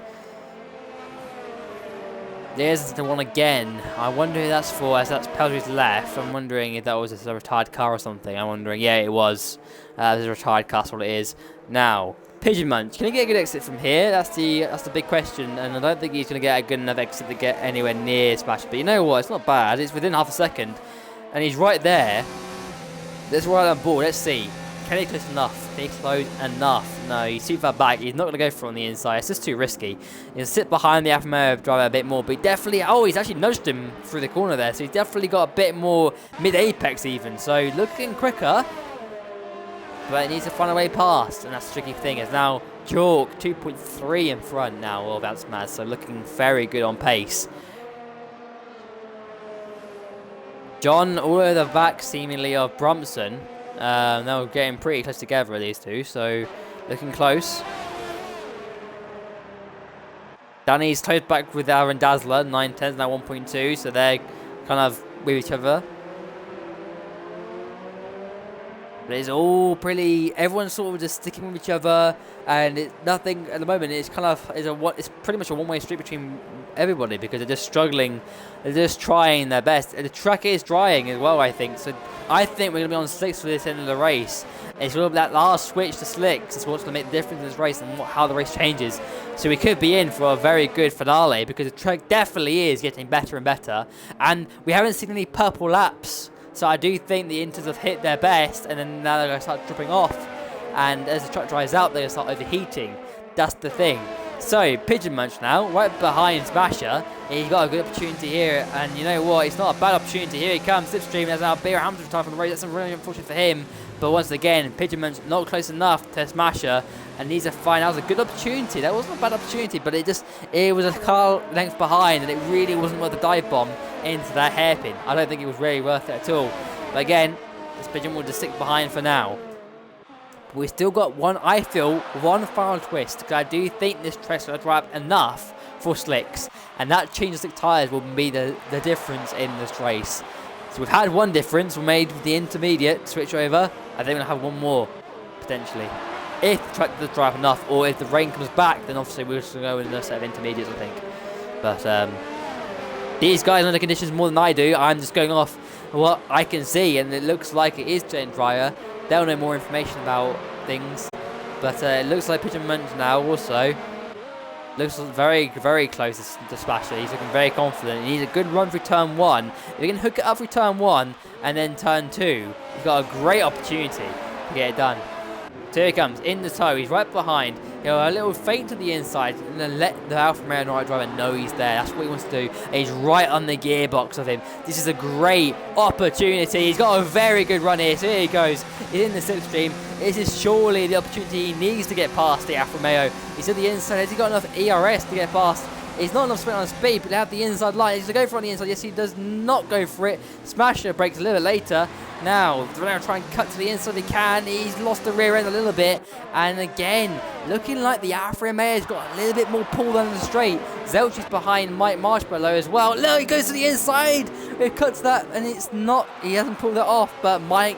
There's the one again. I wonder who that's for, as that's Pelsley's left. I'm wondering if that was a retired car or something. I'm wondering. Yeah, it was. There's a retired car, that's what it is. Now, Pigeon Munch. Can he get a good exit from here? That's the big question, and I don't think he's going to get a good enough exit to get anywhere near Smash. But you know what? It's not bad. It's within half a second, and he's right there. Let's right on board. Let's see. Can he close enough? Can he close enough? No, he's too far back. He's not going to go for it on the inside. It's just too risky. He'll sit behind the Alfa Romeo driver a bit more, but he definitely... Oh, he's actually nudged him through the corner there, so he's definitely got a bit more mid-apex even. So looking quicker, but he needs to find a way past, and that's the tricky thing. Is now York 2.3 in front now of Outsmaz, so looking very good on pace. John all over the back seemingly of Bromson. Now we're getting pretty close together, these two, so looking close. Danny's close back with Aaron Dazzler, 9/10, now 1.2, so they're kind of with each other. But it's all pretty, everyone's sort of just sticking with each other, and it's nothing at the moment. It's kind of, it's pretty much a one-way street between everybody because they're just struggling, they're just trying their best. And the track is drying as well, I think. So I think we're going to be on slicks for this end of the race. It's all that last switch to slicks is what's going to make the difference in this race and how the race changes. So we could be in for a very good finale because the track definitely is getting better and better. And we haven't seen any purple laps. So I do think the Inters have hit their best, and then now they're going to start dropping off. And as the track dries out, they're going to start overheating. That's the thing. So, Pigeon Munch now, right behind Smasher. He's got a good opportunity here, and you know what? It's not a bad opportunity. Here he comes, Slipstream. There's now Beer Hamilton time from the race. That's really unfortunate for him. But once again, Pigeon Munch not close enough to Smasher, and needs to find. That was a good opportunity. That wasn't a bad opportunity, but it was a car length behind, and it really wasn't worth the dive bomb into that hairpin. I don't think it was really worth it at all. But again, this Pigeon will just stick behind for now. But we still got I feel, one final twist, because I do think this track's going to dry up enough for slicks, and that change of slick tyres will be the difference in this race. So we've had one difference, we made the intermediate switch over. I think we'll have one more, potentially. If the track does dry up enough, or if the rain comes back, then obviously we're just going to go in a set of intermediates, I think. But these guys know the conditions more than I do. I'm just going off what I can see, and it looks like it is getting drier. They'll know more information about things. But it looks like Pigeon Munch now also looks very, very close to Splasher. He's looking very confident. He needs a good run through turn 1. If he can hook it up through turn 1 and then turn 2, he's got a great opportunity to get it done. So here he comes, in the toe, he's right behind. He'll a little feint to the inside and then let the Alfa Romeo driver know he's there. That's what he wants to do. And he's right on the gearbox of him. This is a great opportunity. He's got a very good run here. So here he goes. He's in the slipstream. This is surely the opportunity he needs to get past the Alfa Romeo. He's at the inside. Has he got enough ERS to get past? He's not enough sprint on speed, but they have the inside line. He's going to go for it on the inside. Yes, he does not go for it. Smasher breaks a little bit later. Now, they're going to try and cut to the inside. He can. He's lost the rear end a little bit. And again, looking like the Alfa Romeo has got a little bit more pull than the straight. Zelch is behind Mike Marshmallow as well. Look, he goes to the inside. It cuts that, and it's not. He hasn't pulled it off, but Mike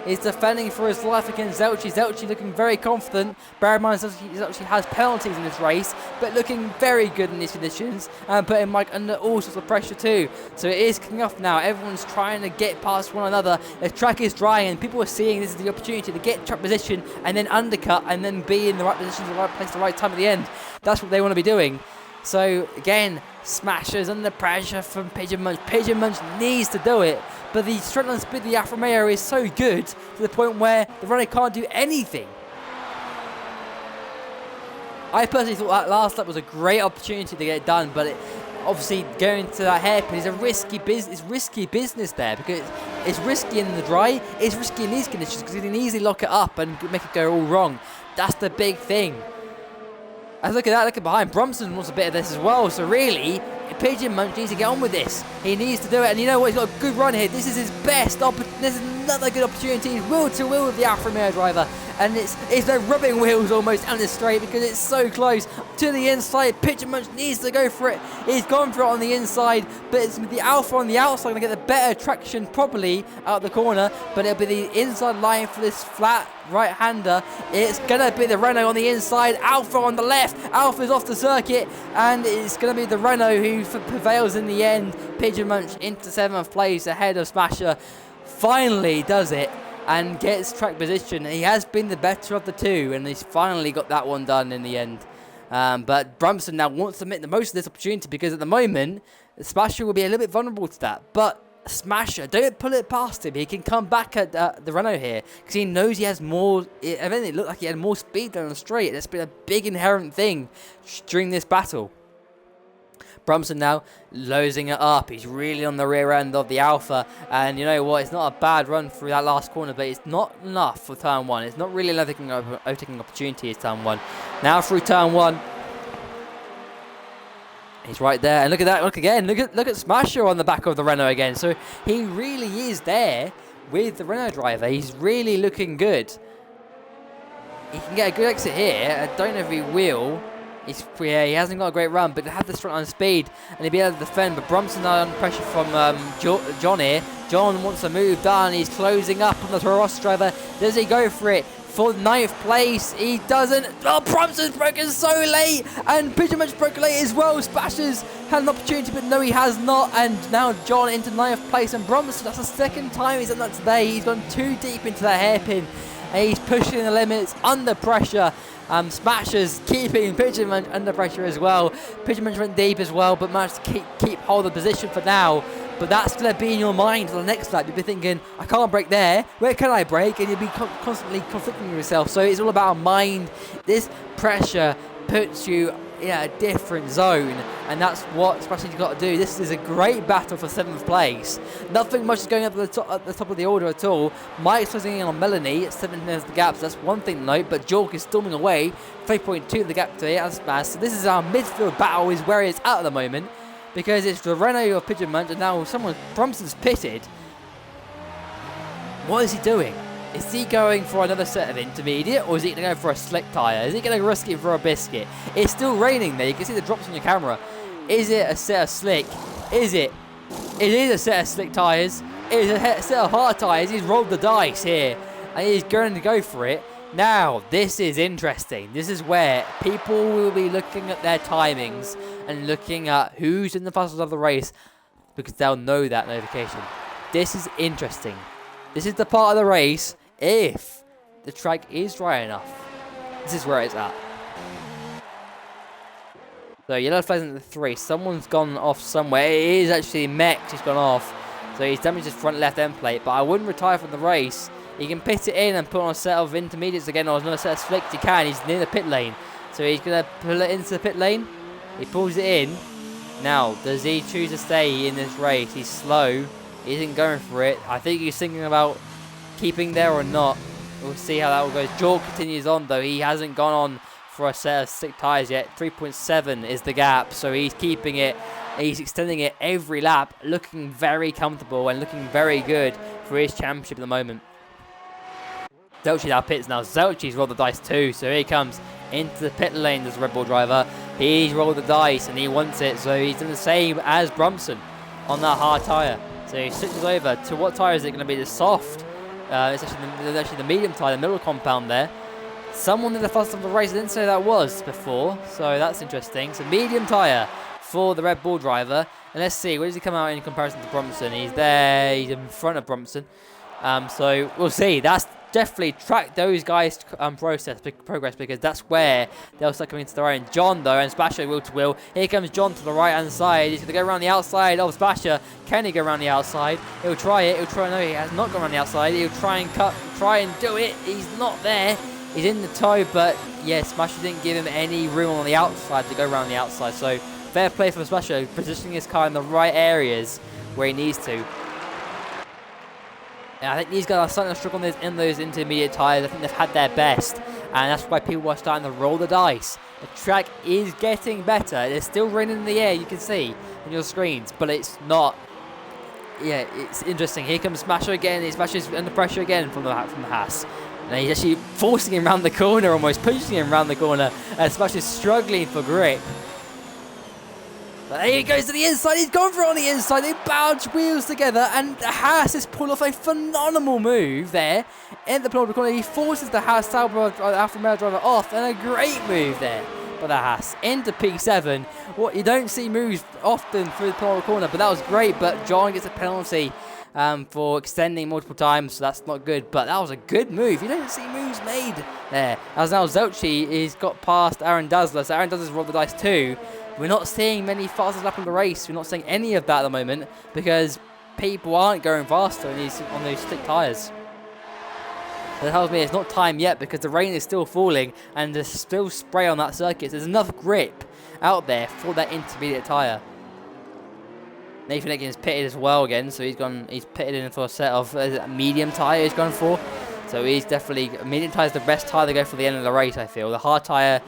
is defending for his life against Zelchi. Zelchi looking very confident. Bear in mind, Zelchi has penalties in this race, but looking very good in these conditions and putting Mike under all sorts of pressure too. So it is kicking off now. Everyone's trying to get past one another. The track is dry and people are seeing this is the opportunity to get track position and then undercut and then be in the right position, the right place, the right time at the end. That's what they want to be doing. So again, Smashers under pressure from Pigeon Munch. Pigeon Munch needs to do it, but the strength and speed of the Alfa Romeo is so good to the point where the runner can't do anything. I personally thought that last lap was a great opportunity to get it done, but obviously going to that hairpin is a risky business. It's risky business there because it's risky in the dry. It's risky in these conditions because you can easily lock it up and make it go all wrong. That's the big thing. And look at that, look at behind. Bromson wants a bit of this as well. So really, Pigeon Munch needs to get on with this. He needs to do it. And you know what? He's got a good run here. This is his best. This is another good opportunity. Wheel to wheel with the Alfa Romeo driver. And it's the rubbing wheels almost down the straight because it's so close to the inside. Pigeon Munch needs to go for it. He's gone for it on the inside, but it's with the Alfa on the outside going to get the better traction properly out the corner. But it'll be the inside line for this flat right-hander. It's going to be the Renault on the inside, Alfa on the left. Alfa's off the circuit, and it's going to be the Renault who prevails in the end. Pigeon Munch into 7th place ahead of Smasher. Finally does it and gets track position. He has been the better of the two, and he's finally got that one done in the end. But Brumson now wants to make the most of this opportunity because at the moment, Smasher will be a little bit vulnerable to that. But Smasher, don't pull it past him. He can come back at the Renault here because he knows he has more. I mean, it looked like he had more speed down the straight. That's been a big inherent thing during this battle. Brumson now losing it up. He's really on the rear end of the Alfa. And you know what? It's not a bad run through that last corner, but it's not enough for turn one. It's not really an overtaking opportunity as turn one. Now through turn one. He's right there. And look at that. Look again. Look at Smasher on the back of the Renault again. So he really is there with the Renault driver. He's really looking good. He can get a good exit here. I don't know if he will. He hasn't got a great run, but to have this front line speed and he'll be able to defend. But Bromson under pressure from John here. John wants to move down. He's closing up on the Ross driver. Does he go for it? For 9th place, he doesn't. Oh, Bromson's broken so late, and Pigeon Munch broke late as well. Spashers had an opportunity, but no, he has not. And now John into 9th place, and Bromson, that's the second time he's done that today. He's gone too deep into that hairpin, and he's pushing the limits under pressure. Smashers keeping Pigeon Munch under pressure as well. Pigeon Munch went deep as well, but managed to keep hold of the position for now. But that's going to be in your mind for the next lap. You'll be thinking, I can't break there. Where can I break? And you'll be constantly conflicting with yourself. So it's all about a mind. This pressure puts you in a different zone. And that's what Smashers you've got to do. This is a great battle for 7th place. Nothing much is going up at the top of the order at all. Mike's closing in on Melanie at 7 minutes of the gap. So that's one thing to note. But Jork is storming away. 3.2 of the gap to Aspas. So this is our midfield battle is where it's at the moment. Because it's the Renault of Pigeon Munch, and now Bromson's pitted. What is he doing? Is he going for another set of intermediate, or is he going to go for a slick tyre? Is he going to risk it for a biscuit? It's still raining there. You can see the drops on your camera. Is it a set of slick? Is it? It is a set of slick tyres. It is a set of hard tyres. He's rolled the dice here, and he's going to go for it. Now, this is interesting. This is where people will be looking at their timings and looking at who's in the fastest of the race because they'll know that notification. This is interesting. This is the part of the race if the track is dry enough. This is where it's at. So, yellow flags into 3. Someone's gone off somewhere. It is actually Mex who's gone off. So, he's damaged his front left end plate. But I wouldn't retire from the race. He can pit it in and put on a set of intermediates again, or another set of slicks. He can. He's near the pit lane. So he's going to pull it into the pit lane. He pulls it in. Now, does he choose to stay in this race? He's slow. He isn't going for it. I think he's thinking about keeping there or not. We'll see how that all goes. Joel continues on, though. He hasn't gone on for a set of slick tyres yet. 3.7 is the gap. So he's keeping it. He's extending it every lap. Looking very comfortable and looking very good for his championship at the moment. Zelchi now pits now. Zelchi's rolled the dice too, so here he comes into the pit lane as a Red Bull driver. He's rolled the dice and he wants it, so he's done the same as Bromson on that hard tyre. So he switches over to what tyre is it going to be? The soft. It's actually the medium tyre, the middle compound there. Someone in the fastest of the race, I didn't say that was before, so that's interesting. So medium tyre for the Red Bull driver. And let's see, where does he come out in comparison to Bromson? He's there, he's in front of Bromson. So we'll see. That's definitely track those guys' progress, because that's where they'll start coming into their own. John, though, and Spasher wheel to wheel. Here comes John to the right-hand side. He's going to go around the outside of Spasher. Can he go around the outside? He'll try it. No, he has not gone around the outside. He'll try and do it. He's not there. He's in the toe, but yeah, Spasher didn't give him any room on the outside to go around the outside. So fair play for Spasher, positioning his car in the right areas where he needs to. And I think these guys are starting to struggle in those intermediate tyres. I think they've had their best, and that's why people are starting to roll the dice. The track is getting better. It's still raining in the air, you can see on your screens, but it's not. Yeah, it's interesting. Here comes Smasher again. Smasher's under pressure again from the Haas. And he's actually forcing him around the corner, almost pushing him around the corner. And Smasher's struggling for grip. But there he goes to the inside. He's gone for it on the inside. They barge wheels together, and Haas has pulled off a phenomenal move there in the penultimate corner. He forces the Haas Alfa Romeo driver off, and a great move there by the Haas into P7. What you don't see moves often through the penultimate corner, but that was great. But John gets a penalty for extending multiple times, so that's not good. But that was a good move. You don't see moves made there. As now Zelchi has got past Aaron Dazzler, so Aaron Dazzler's rolled the dice too. We're not seeing many fastest lap in the race. We're not seeing any of that at the moment because people aren't going faster on those slick tyres. That tells me it's not time yet because the rain is still falling and there's still spray on that circuit. So there's enough grip out there for that intermediate tyre. Nathan Aitken's pitted as well again, so he's pitted in for a set of medium tyre he's gone for. So he's definitely, medium tyre is the best tyre to go for the end of the race, I feel. The hard tyre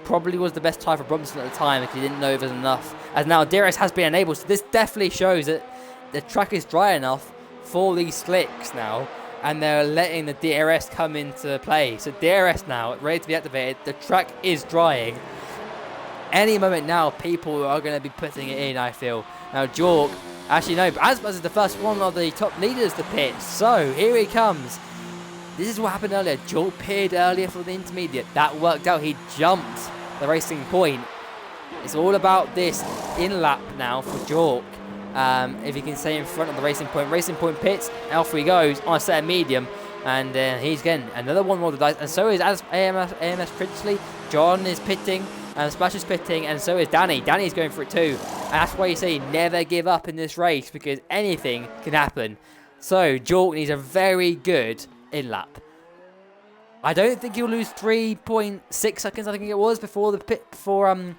probably was the best tyre for Bromson at the time because he didn't know if there was enough. As now DRS has been enabled, so this definitely shows that the track is dry enough for these slicks now, and they're letting the DRS come into play. So DRS now, ready to be activated, the track is drying. Any moment now, people are going to be putting it in, I feel. Now, Jork, actually no, Aspas is the first one of the top leaders to pit. So, here he comes. This is what happened earlier. Jork pitted earlier for the intermediate. That worked out. He jumped the racing point. It's all about this in-lap now for Jork. If he can stay in front of the racing point. Racing point pits. Off he goes on a set of medium. And he's getting another one more to dice. And so is AMS Princely. John is pitting. And Splash is pitting, and so is Danny. Danny's going for it too. And that's why you say never give up in this race, because anything can happen. So, Jork needs a very good in-lap. I don't think he'll lose 3.6 seconds, I think it was, before Racing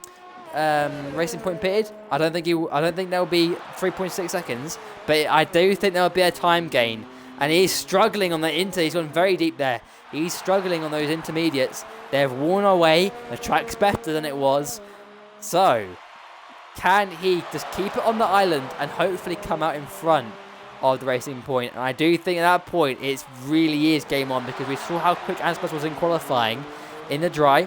Point pitted. I don't think there'll be 3.6 seconds, but I do think there'll be a time gain. And he's struggling on the he's gone very deep there. He's struggling on those intermediates. They've worn away. The track's better than it was. So, can he just keep it on the island and hopefully come out in front of the Racing Point? And I do think at that point, it really is game on, because we saw how quick Aspas was in qualifying in the dry.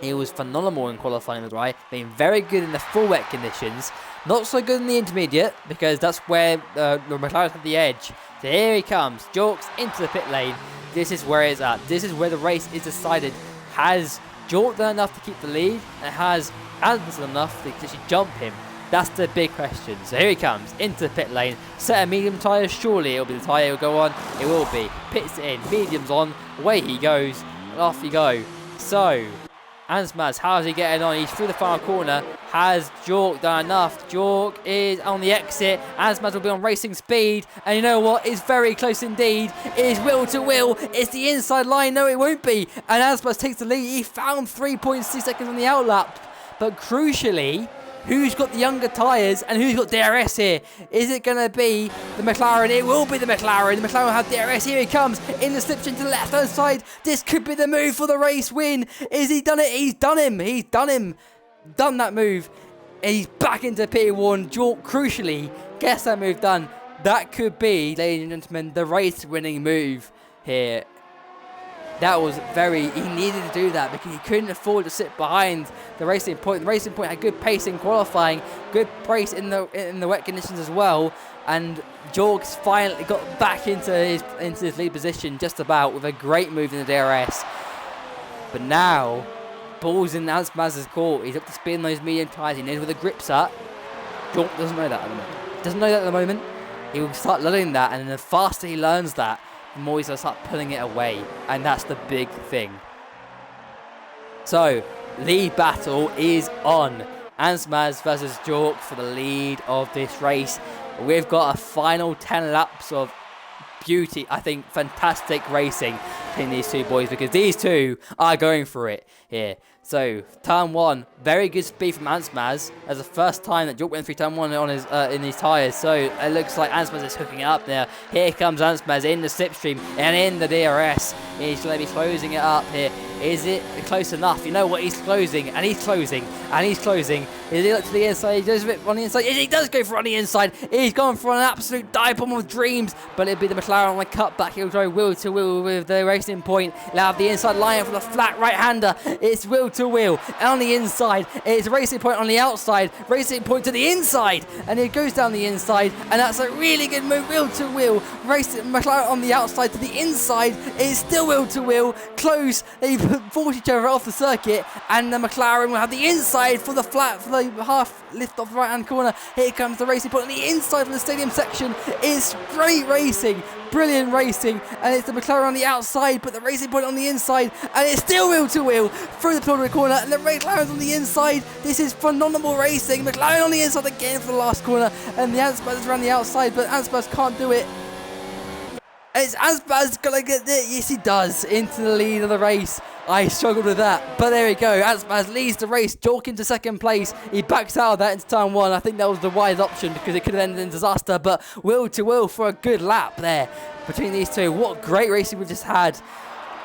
He was phenomenal in qualifying in the dry, being very good in the full wet conditions. Not so good in the intermediate, because that's where the McLaren had the edge. So here he comes. Jork's into the pit lane. This is where it's at. This is where the race is decided. Has Jork done enough to keep the lead? And has Aspas done enough to actually jump him? That's the big question. So here he comes into the pit lane. Set of medium tyres. Surely it'll be the tyre he'll go on. It will be. Pits it in. Medium's on. Away he goes. And off you go. So, Aspas, how's he getting on? He's through the final corner. Has Jork done enough? Jork is on the exit. Aspas will be on racing speed. And you know what? It's very close indeed. It is wheel to wheel. It's the inside line. No, it won't be. And Aspas takes the lead. He found 3.6 seconds on the outlap. But crucially, who's got the younger tyres and who's got DRS here? Is it going to be the McLaren? It will be the McLaren. The McLaren will have DRS. Here he comes in the slip into the left-hand side. This could be the move for the race win. Is he done it? He's done him. He's done him. Done that move. He's back into P1. Jork, crucially, gets that move done. That could be, ladies and gentlemen, the race-winning move here. That was he needed to do that because he couldn't afford to sit behind the Racing Point. The Racing Point had good pace in qualifying, good pace in the wet conditions as well. And Jorg's finally got back into his lead position just about with a great move in the DRS. But now, ball's in Asmaz's court. He's up to spin those medium tyres. He knows where the grip's at. Jorg doesn't know that at the moment. Doesn't know that at the moment. He will start learning that, and the faster he learns that, the more he's going to start pulling it away. And that's the big thing. So, lead battle is on. Asmaz versus Jorg for the lead of this race. We've got a final 10 laps of beauty, I think fantastic racing between these two boys, because these two are going for it here. So, turn 1, very good speed from Asmaz. That's the first time that Jorg went through turn 1 on his in his tyres. So, it looks like Asmaz is hooking it up now. Here comes Asmaz in the slipstream and in the DRS. He's going to be closing it up here. Is it close enough? You know what? He's closing, and he's closing, and he's closing. Is he look to the inside? He does a bit on the inside. He does go for on the inside. He's gone for an absolute dive bomb of dreams, but it'll be the McLaren on the cutback. He'll go wheel to wheel with the Racing Point. He'll have the inside line for the flat right-hander. It's wheel to wheel, and on the inside, it's Racing Point on the outside. Racing Point to the inside, and it goes down the inside, and that's a really good move. Wheel to wheel. Racing McLaren on the outside to the inside. It's still wheel to wheel. Close. They force each other off the circuit, and the McLaren will have the inside for the flat, for the half lift off the right hand corner. Here comes the Racing Point on the inside of the stadium section. It's great racing, brilliant racing, and it's the McLaren on the outside, but the Racing Point on the inside, and it's still wheel to wheel through the Pilgrim corner, and the McLaren's on the inside. This is phenomenal racing. McLaren on the inside again for the last corner, and the Aspas is around the outside, but Aspas can't do it. Is Aspas gonna get it? Yes, he does. Into the lead of the race. I struggled with that, but there we go. Aspas leads the race. Jorg into second place. He backs out of that into turn 1. I think that was the wise option because it could have ended in disaster, but wheel to wheel for a good lap there between these two. What great racing we just had.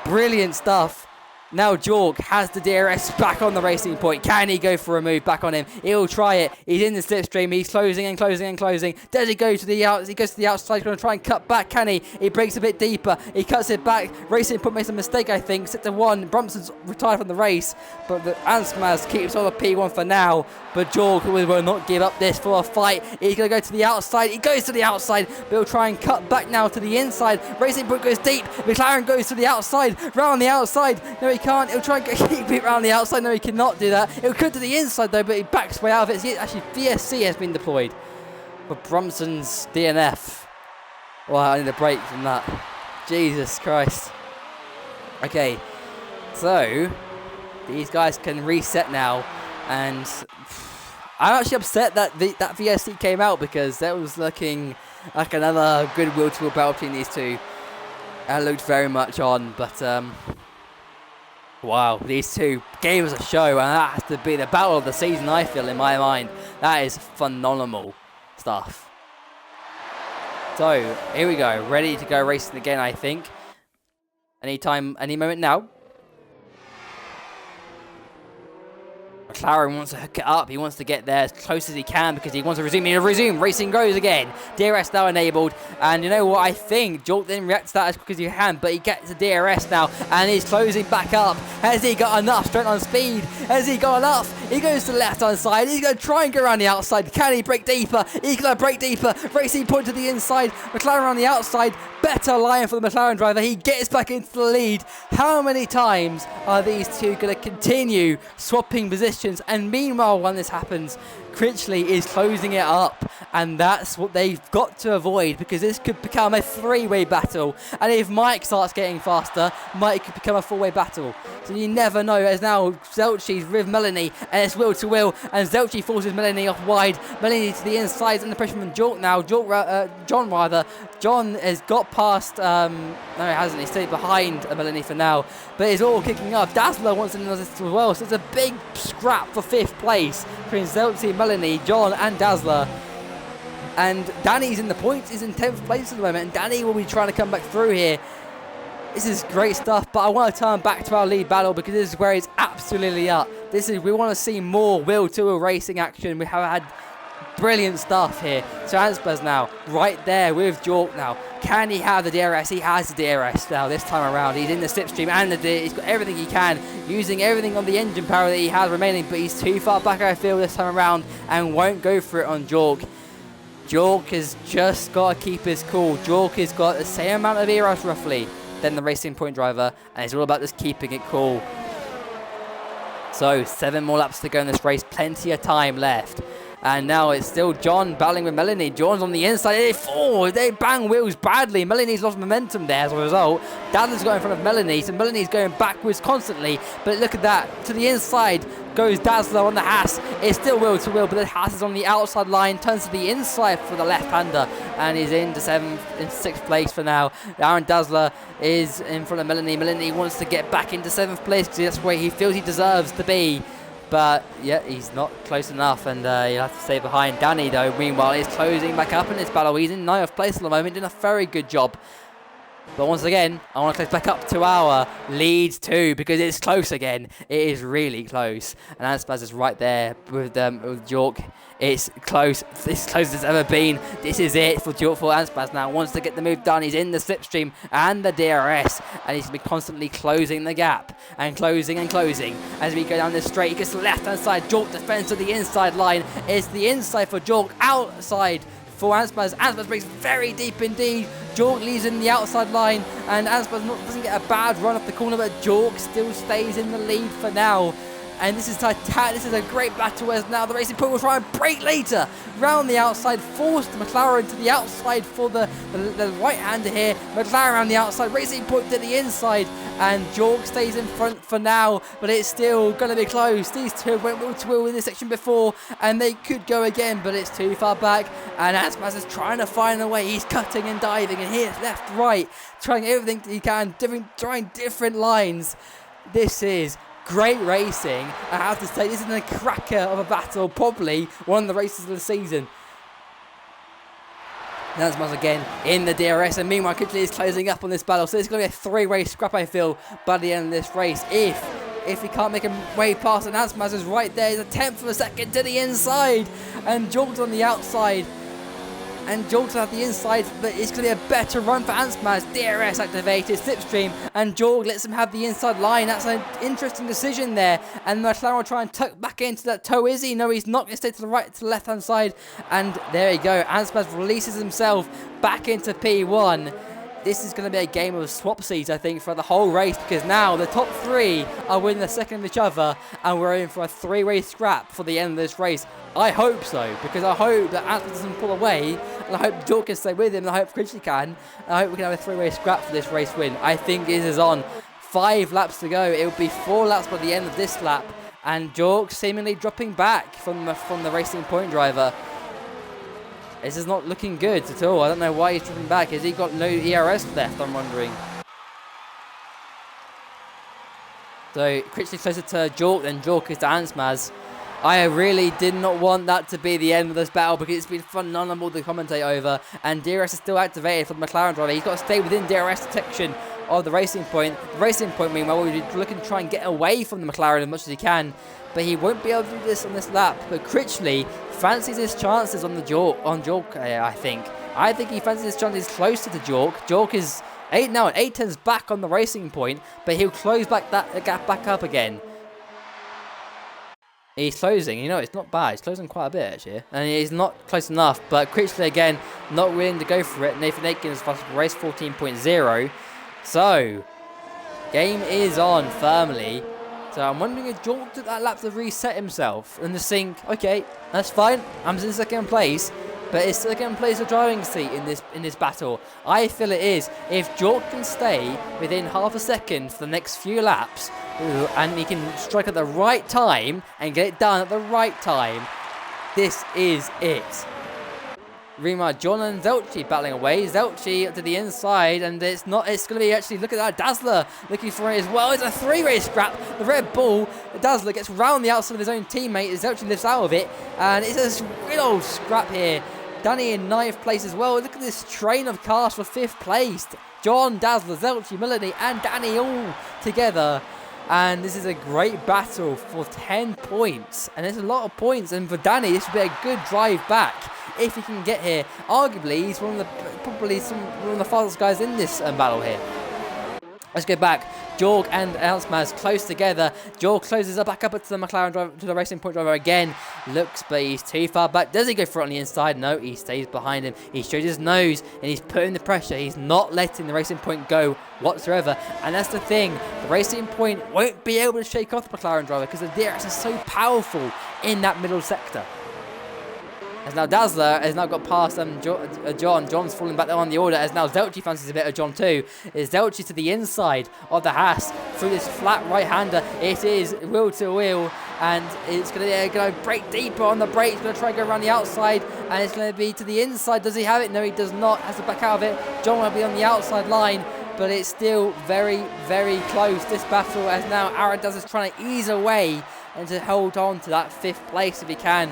Brilliant stuff. Now Jorg has the DRS back on the Racing Point. Can he go for a move back on him? He'll try it. He's in the slipstream. He's closing and closing and closing. Does he go to the out? He goes to the outside. He's going to try and cut back. Can he? He breaks a bit deeper. He cuts it back. Racing Point makes a mistake, I think. Set to 1. Brumson's retired from the race, but the Asmaz keeps on the P1 for now. But Jorg will not give up this for a fight. He's going to go to the outside. He goes to the outside, but he'll try and cut back now to the inside. Racing Point goes deep. McLaren goes to the outside. Round the outside. No, he can't. He'll try and keep it around the outside. No, he cannot do that. It could to the inside though, but he backs way out of it. Actually, VSC has been deployed for Brumson's DNF. Well, I need a break from that. Jesus Christ. Okay, so these guys can reset now, and I'm actually upset that that VSC came out because that was looking like another good wheel-to-wheel battle between these two. I looked very much on, but wow, these two gave us a show, and that has to be the battle of the season, I feel, in my mind. That is phenomenal stuff. So, here we go. Ready to go racing again, I think. Anytime, any moment now. McLaren wants to hook it up. He wants to get there as close as he can because he wants to resume. He'll resume. Racing goes again. DRS now enabled. And you know what? I think Jorg didn't react to that as quick as he can, but he gets the DRS now and he's closing back up. Has he got enough strength on speed? Has he got enough? He goes to the left-hand side. He's going to try and go around the outside. Can he break deeper? He's going to break deeper. Racing Point to the inside. McLaren on the outside. Better line for the McLaren driver. He gets back into the lead. How many times are these two going to continue swapping positions? And meanwhile, when this happens, Critchley is closing it up, and that's what they've got to avoid because this could become a three-way battle. And if Mike starts getting faster, Mike could become a four-way battle. So you never know. As now Zelchi's with Melanie, and it's wheel to wheel, and Zelchi forces Melanie off wide. Melanie to the inside, and the pressure from Jorg now. John rather. John has got past. No, he hasn't. He's stayed behind Melanie for now, but it's all kicking up. Dazzler wants another as well, so it's a big scrap for 5th place between Zelchi, Melanie, John, and Dazzler. And Danny's in the points. He's in 10th place at the moment, and Danny will be trying to come back through here. This is great stuff, but I want to turn back to our lead battle because this is where it's absolutely up. We want to see more wheel-to-wheel racing action. We have had brilliant stuff here. So Aspas now, right there with Jorg now. Can he have the DRS? He has the DRS now this time around. He's in the slipstream and he's got everything he can, using everything on the engine power that he has remaining, but he's too far back, I feel, this time around and won't go for it on Jorg. Jork has just got to keep his cool. Jork has got the same amount of ERS roughly than the Racing Point driver, and it's all about just keeping it cool. So 7 more laps to go in this race, plenty of time left. And now it's still John battling with Melanie. John's on the inside. They bang wheels badly. Melanie's lost momentum there as a result. Dazzler's got in front of Melanie, so Melanie's going backwards constantly. But look at that. To the inside goes Dazzler on the Haas. It's still wheel to wheel, but the Haas is on the outside line. Turns to the inside for the left-hander. And he's into 6th place for now. Aaron Dazzler is in front of Melanie. Melanie wants to get back into 7th place because that's where he feels he deserves to be. But, yeah, he's not close enough, and he'll have to stay behind. Danny, though, meanwhile, is closing back up in this battle. He's in 9th place at the moment, doing a very good job. But once again, I want to close back up to our lead too, because it's close again. It is really close. And Anspaz is right there with Jork. It's close. It's close as it's ever been. This is it for Jork, for Anspaz now. Wants to get the move done. He's in the slipstream and the DRS. And he's going to be constantly closing the gap. And closing and closing. As we go down this straight, he gets to the left-hand side. Jork defends to the inside line. It's the inside for Jork. Outside for Anspaz. Anspaz breaks very deep indeed. Jork leaves in the outside line, and Anspaz doesn't get a bad run off the corner, but Jork still stays in the lead for now. And this is this is a great battle, as now the Racing Point will try and break later. Round the outside, forced McLaren to the outside for the right-hander here. McLaren around the outside, Racing Point to the inside, and Jork stays in front for now, but it's still going to be close. These two went wheel to wheel in this section before, and they could go again, but it's too far back, and Anspaz is trying to find a way. He's cutting and diving, and here's left, right, trying everything he can, trying different lines. This is great racing. I have to say, this is a cracker of a battle, probably one of the races of the season. Anspaz again in the DRS, and meanwhile quickly is closing up on this battle, so it's going to be a 3-race scrap, I feel, by the end of this race. If he can't make a way past, and Anspaz is right there, he's a 10th of a second to the inside, and Jork's on the outside. And Jork's at the inside, but it's going to be a better run for Anspaz. DRS activated, slipstream, and Jork lets him have the inside line. That's an interesting decision there. And McLaren will try and tuck back into that toe. Is he? No, he's not going to stay to the right, to the left-hand side. And there you go. Anspaz releases himself back into P1. This is going to be a game of swap seats, I think, for the whole race, because now the top 3 are winning the second of each other, and we're in for a 3-race scrap for the end of this race. I hope so, because I hope that Anspaz doesn't pull away, and I hope Jork can stay with him, and I hope Critchley can, and I hope we can have a 3-race scrap for this race win. I think this is on. 5 laps to go. It will be 4 laps by the end of this lap, and Jork seemingly dropping back from the Racing Point driver. This is not looking good at all. I don't know why he's dropping back. Has he got no ERS left, I'm wondering. So, Critchley closer to Jork, then Jork is to Anspaz. I really did not want that to be the end of this battle, because it's been phenomenal to commentate over, and DRS is still activated for the McLaren driver. He's got to stay within DRS detection of the Racing Point. The Racing Point, meanwhile, will be looking to try and get away from the McLaren as much as he can, but he won't be able to do this on this lap. But Critchley fancies his chances on Jork, I think. I think he fancies his chances closer to Jork. Jork is 8 turns back on the Racing Point, but he'll close back that gap back up again. He's closing, it's not bad. He's closing quite a bit, actually. And he's not close enough, but Critchley, again, not willing to go for it. Nathan Aitken's race 14.0. So, game is on firmly. So I'm wondering if Jork took that lap to reset himself and just think, okay, that's fine. I'm in second place, but it's second place of driving seat in this battle. I feel it is. If Jork can stay within half a second for the next few laps, and he can strike at the right time and get it done at the right time, this is it. Rima, John and Zelchi battling away. Zelchi to the inside, and it's going to be actually, look at that, Dazzler looking for it as well. It's a 3-race scrap. The Red Bull, Dazzler gets round the outside of his own teammate. Zelchi lifts out of it, and it's a real old scrap here. Danny in 9th place as well. Look at this train of cars for 5th place. John, Dazzler, Zelchi, Melanie, and Danny all together. And this is a great battle for 10 points. And there's a lot of points. And for Danny, this would be a good drive back if he can get here. Arguably, he's probably one of the fastest guys in this battle here. Let's go back Jorg and Ansmaz close together. Jorg closes back up to the McLaren driver, to the Racing Point driver again. Looks, but he's too far back. Does he go for it on the inside? No, he stays behind him. He shows his nose and he's putting the pressure. He's not letting the Racing Point go whatsoever. And that's the thing. The Racing Point won't be able to shake off the McLaren driver because the DRS is so powerful in that middle sector. As now Dazzler has now got past John. John's falling back there on the order. As now Zelchi fancies a bit of John too. Is Zelchi to the inside of the Haas through this flat right-hander. It is wheel to wheel, and it's going to break deeper on the brakes. Going to try and go around the outside, and it's going to be to the inside. Does he have it? No, he does not. Has to back out of it. John will be on the outside line, but it's still very, very close. This battle, as now Aradaz is trying to ease away and to hold on to that 5th place if he can.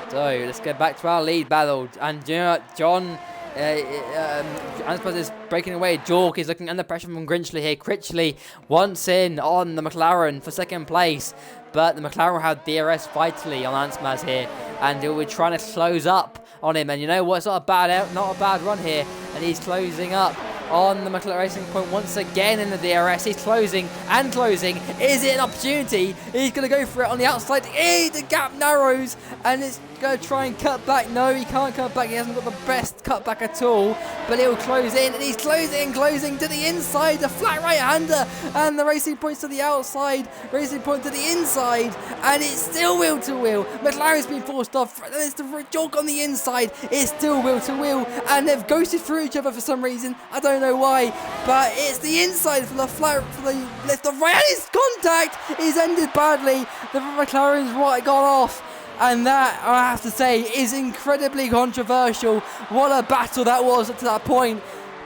So let's get back to our lead battle, and you know, John Anspas is breaking away. Jorg is looking under pressure from Grinchley here. Critchley once in on the McLaren for 2nd place, but the McLaren will have DRS vitally on Anspas here, and we're trying to close up on him. And you know what? It's not a bad run here, and he's closing up on the McLaren Racing Point once again in the DRS. He's closing and closing. Is it an opportunity? He's going to go for it on the outside. The gap narrows, and it's going to try and cut back. No, he can't cut back. He hasn't got the best cut back at all, but he'll close in, and he's closing to the inside. The flat right-hander, and the Racing Point's to the outside. Racing Point to the inside, and it's still wheel to wheel. McLaren's been forced off. There's the Jorg on the inside. It's still wheel to wheel, and they've ghosted through each other for some reason. I don't know why, but it's the inside for the flat, for the left, the right, and his contact is ended badly. The McLaren's right gone off, and that, I have to say, is incredibly controversial. What a battle that was up to that point.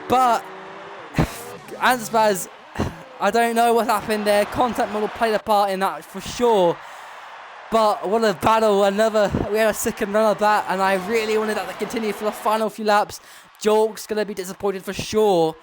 But Ansbaz, I don't know what happened there. Contact model played a part in that for sure. But what a battle. We had a 2nd run of that, and I really wanted that to continue for the final few laps. Jorg's going to be disappointed for sure.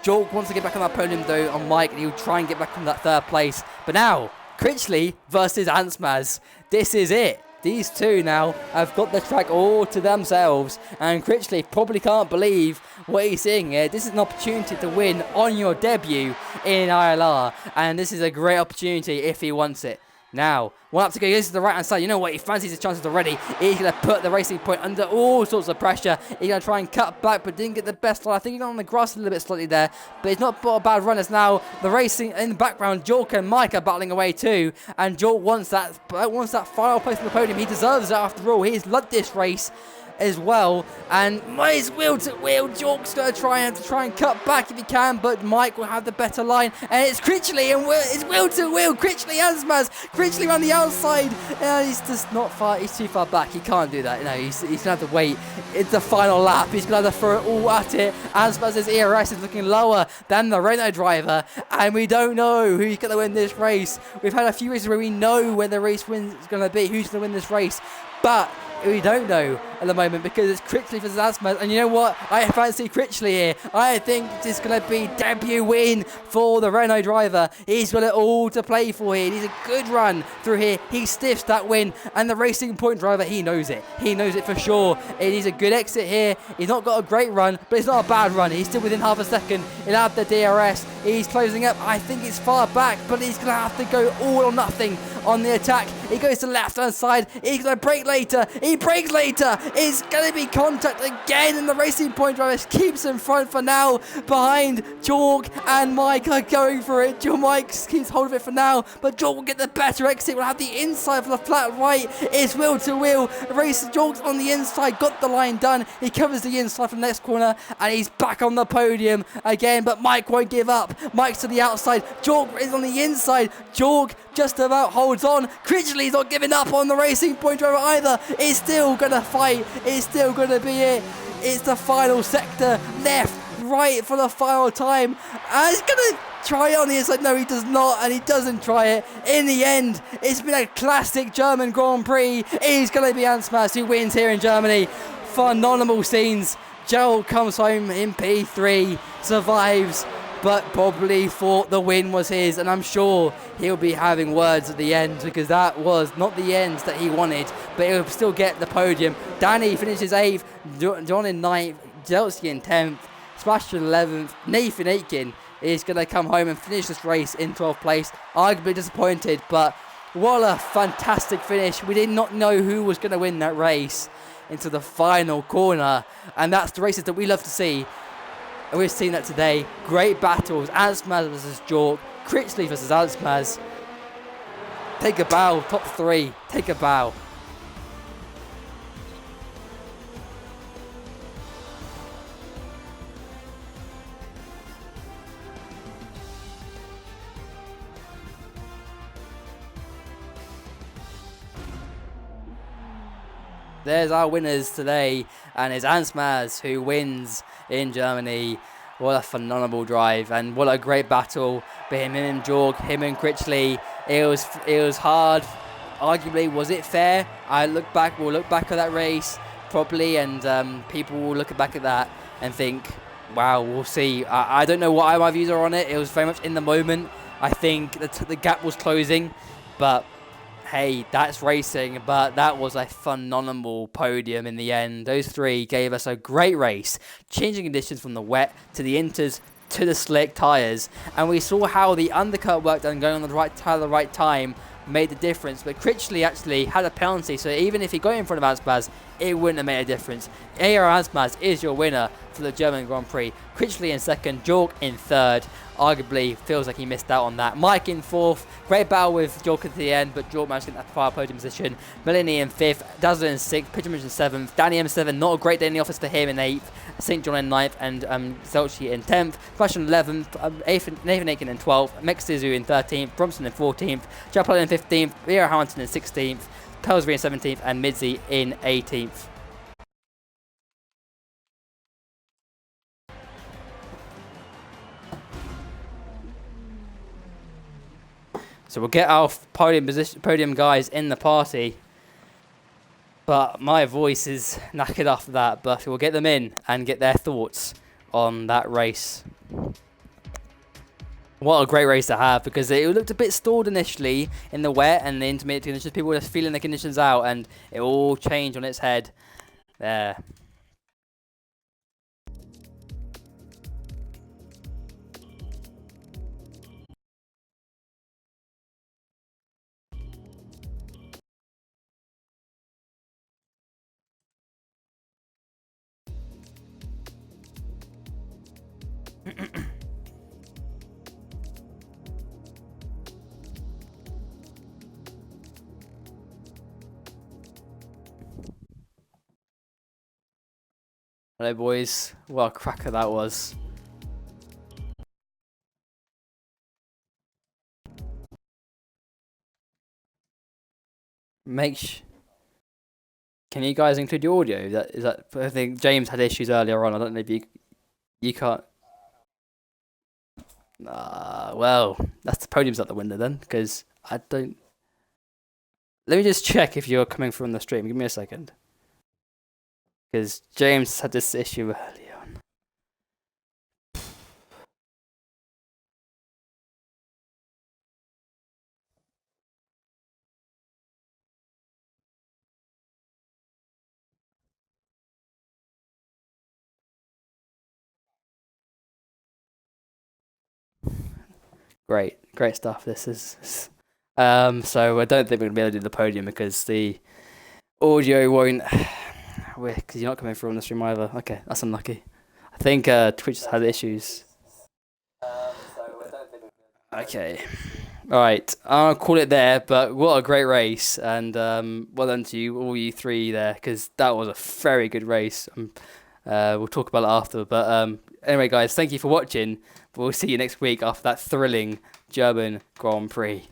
Jorg wants to get back on that podium though on Mike, and he'll try and get back on that 3rd place. But now, Critchley versus Ansmaz. This is it. These two now have got the track all to themselves, and Critchley probably can't believe what he's seeing here. This is an opportunity to win on your debut in ILR, and this is a great opportunity if he wants it. Now, one up to go. He goes to the right-hand side. You know what? He fancies his chances already. He's going to put the Racing Point under all sorts of pressure. He's going to try and cut back, but didn't get the best line. I think he got on the grass a little bit slightly there, but he's not a bad run. As now the racing in the background, Jorg and Mike are battling away too, and Jorg wants that final place on the podium. He deserves it after all. He's loved this race as well, and it's wheel to wheel. Jorg's going to try and cut back if he can, but Mike will have the better line, and it's Critchley, and it's wheel to wheel. Critchley, Ansmaz, Critchley around the outside. He's just not far. He's too far back. He can't do that. No, he's going to have to wait. It's the final lap. He's going to have to throw it all at it. Ansmaz's ERS is looking lower than the Renault driver, and we don't know who's going to win this race. We've had a few races where we know where the race win is going to be, who's going to win this race, but we don't know at the moment because it's Critchley versus Ansmaz. And you know what? I fancy Critchley here. I think this is going to be debut win for the Renault driver. He's got it all to play for here. He's a good run through here. He stiffs that win. And the Racing Point driver, he knows it. He knows it for sure. He's a good exit here. He's not got a great run, but it's not a bad run. He's still within half a second. He'll have the DRS. He's closing up. I think it's far back, but he's going to have to go all or nothing on the attack. He goes to the left-hand side. He's going to brake later. He brakes later. It's going to be contact again, and the Racing Point driver keeps in front for now. Behind, Jorg and Mike are going for it. Mike keeps hold of it for now, but Jorg will get the better exit. Will have the inside for the flat right. It's wheel to wheel. Jorg's on the inside, got the line done. He covers the inside for the next corner, and he's back on the podium again, but Mike won't give up. Mike's to the outside. Jorg is on the inside. Jorg just about holds on. Critchley's not giving up on the Racing Point driver either. It's still going to fight. It's still going to be it. It's the final sector. Left, right for the final time. And he's going to try it on the inside. No, he does not, and he doesn't try it. In the end, it's been a classic German Grand Prix. It's going to be Ansmaz who wins here in Germany. Phenomenal scenes. Gerald comes home in P3, survives, but probably thought the win was his, and I'm sure he'll be having words at the end because that was not the end that he wanted, but he'll still get the podium. Danny finishes 8th, John in 9th, Chelsea in 10th, Sebastian 11th. Nathan Aitken is going to come home and finish this race in 12th place. Arguably disappointed, but what a fantastic finish. We did not know who was going to win that race into the final corner, and that's the races that we love to see. And we've seen that today. Great battles. Ansmaz versus Jork. Critchley versus Ansmaz. Take a bow. Top 3. Take a bow. There's our winners today, and it's Ansmaz who wins in Germany. What a phenomenal drive, and what a great battle between him and Jorg, him and Critchley. It was hard. Arguably, was it fair? We'll look back at that race properly, and people will look back at that and think, wow, we'll see. I don't know what my views are on it. It was very much in the moment. I think the gap was closing, but hey, that's racing, but that was a phenomenal podium in the end. Those three gave us a great race, changing conditions from the wet to the inters to the slick tyres. And we saw how the undercut work done going on the right tyre at the right time made the difference. But Critchley actually had a penalty, so even if he got in front of Ansmaz, it wouldn't have made a difference. ILR Ansmaz is your winner for the German Grand Prix. Critchley in second, Jork in third. Arguably feels like he missed out on that. Mike in fourth. Great battle with Jork at the end, but Jork managed to get that far podium position. Melanie in fifth. Dazzler in sixth. Pitchman in seventh. Danny M7, not a great day in the office for him in eighth. St. John in ninth, and Zelchi in 10th. Flash in 11th. Nathan Aiken in 12th. Mexizu in 13th. Bromson in 14th. Chaplin in 15th. Vera Hamilton in 16th. Pelsbury in 17th. And Midzi in 18th. So we'll get our podium guys in the party. But my voice is knackered after that. But we'll get them in and get their thoughts on that race. What a great race to have, because it looked a bit stalled initially in the wet and the intermediate conditions. People were just feeling the conditions out, and it all changed on its head there. Hello boys, what a cracker that was. Can you guys include your audio? Is that I think James had issues earlier on. I don't know if you can't. Well, that's the podium's out the window then, because I don't. Let me just check if you're coming from the stream. Give me a second. Because James had this issue early on. Great stuff. This is. So I don't think we're gonna be able to do the podium because the audio won't. Because you're not coming through on the stream either. Okay, that's unlucky. I think Twitch has had issues. Okay. Alright, I'll call it there, but what a great race, and well done to you, all you three there, because that was a very good race. We'll talk about it after, but anyway guys, thank you for watching. We'll see you next week after that thrilling German Grand Prix.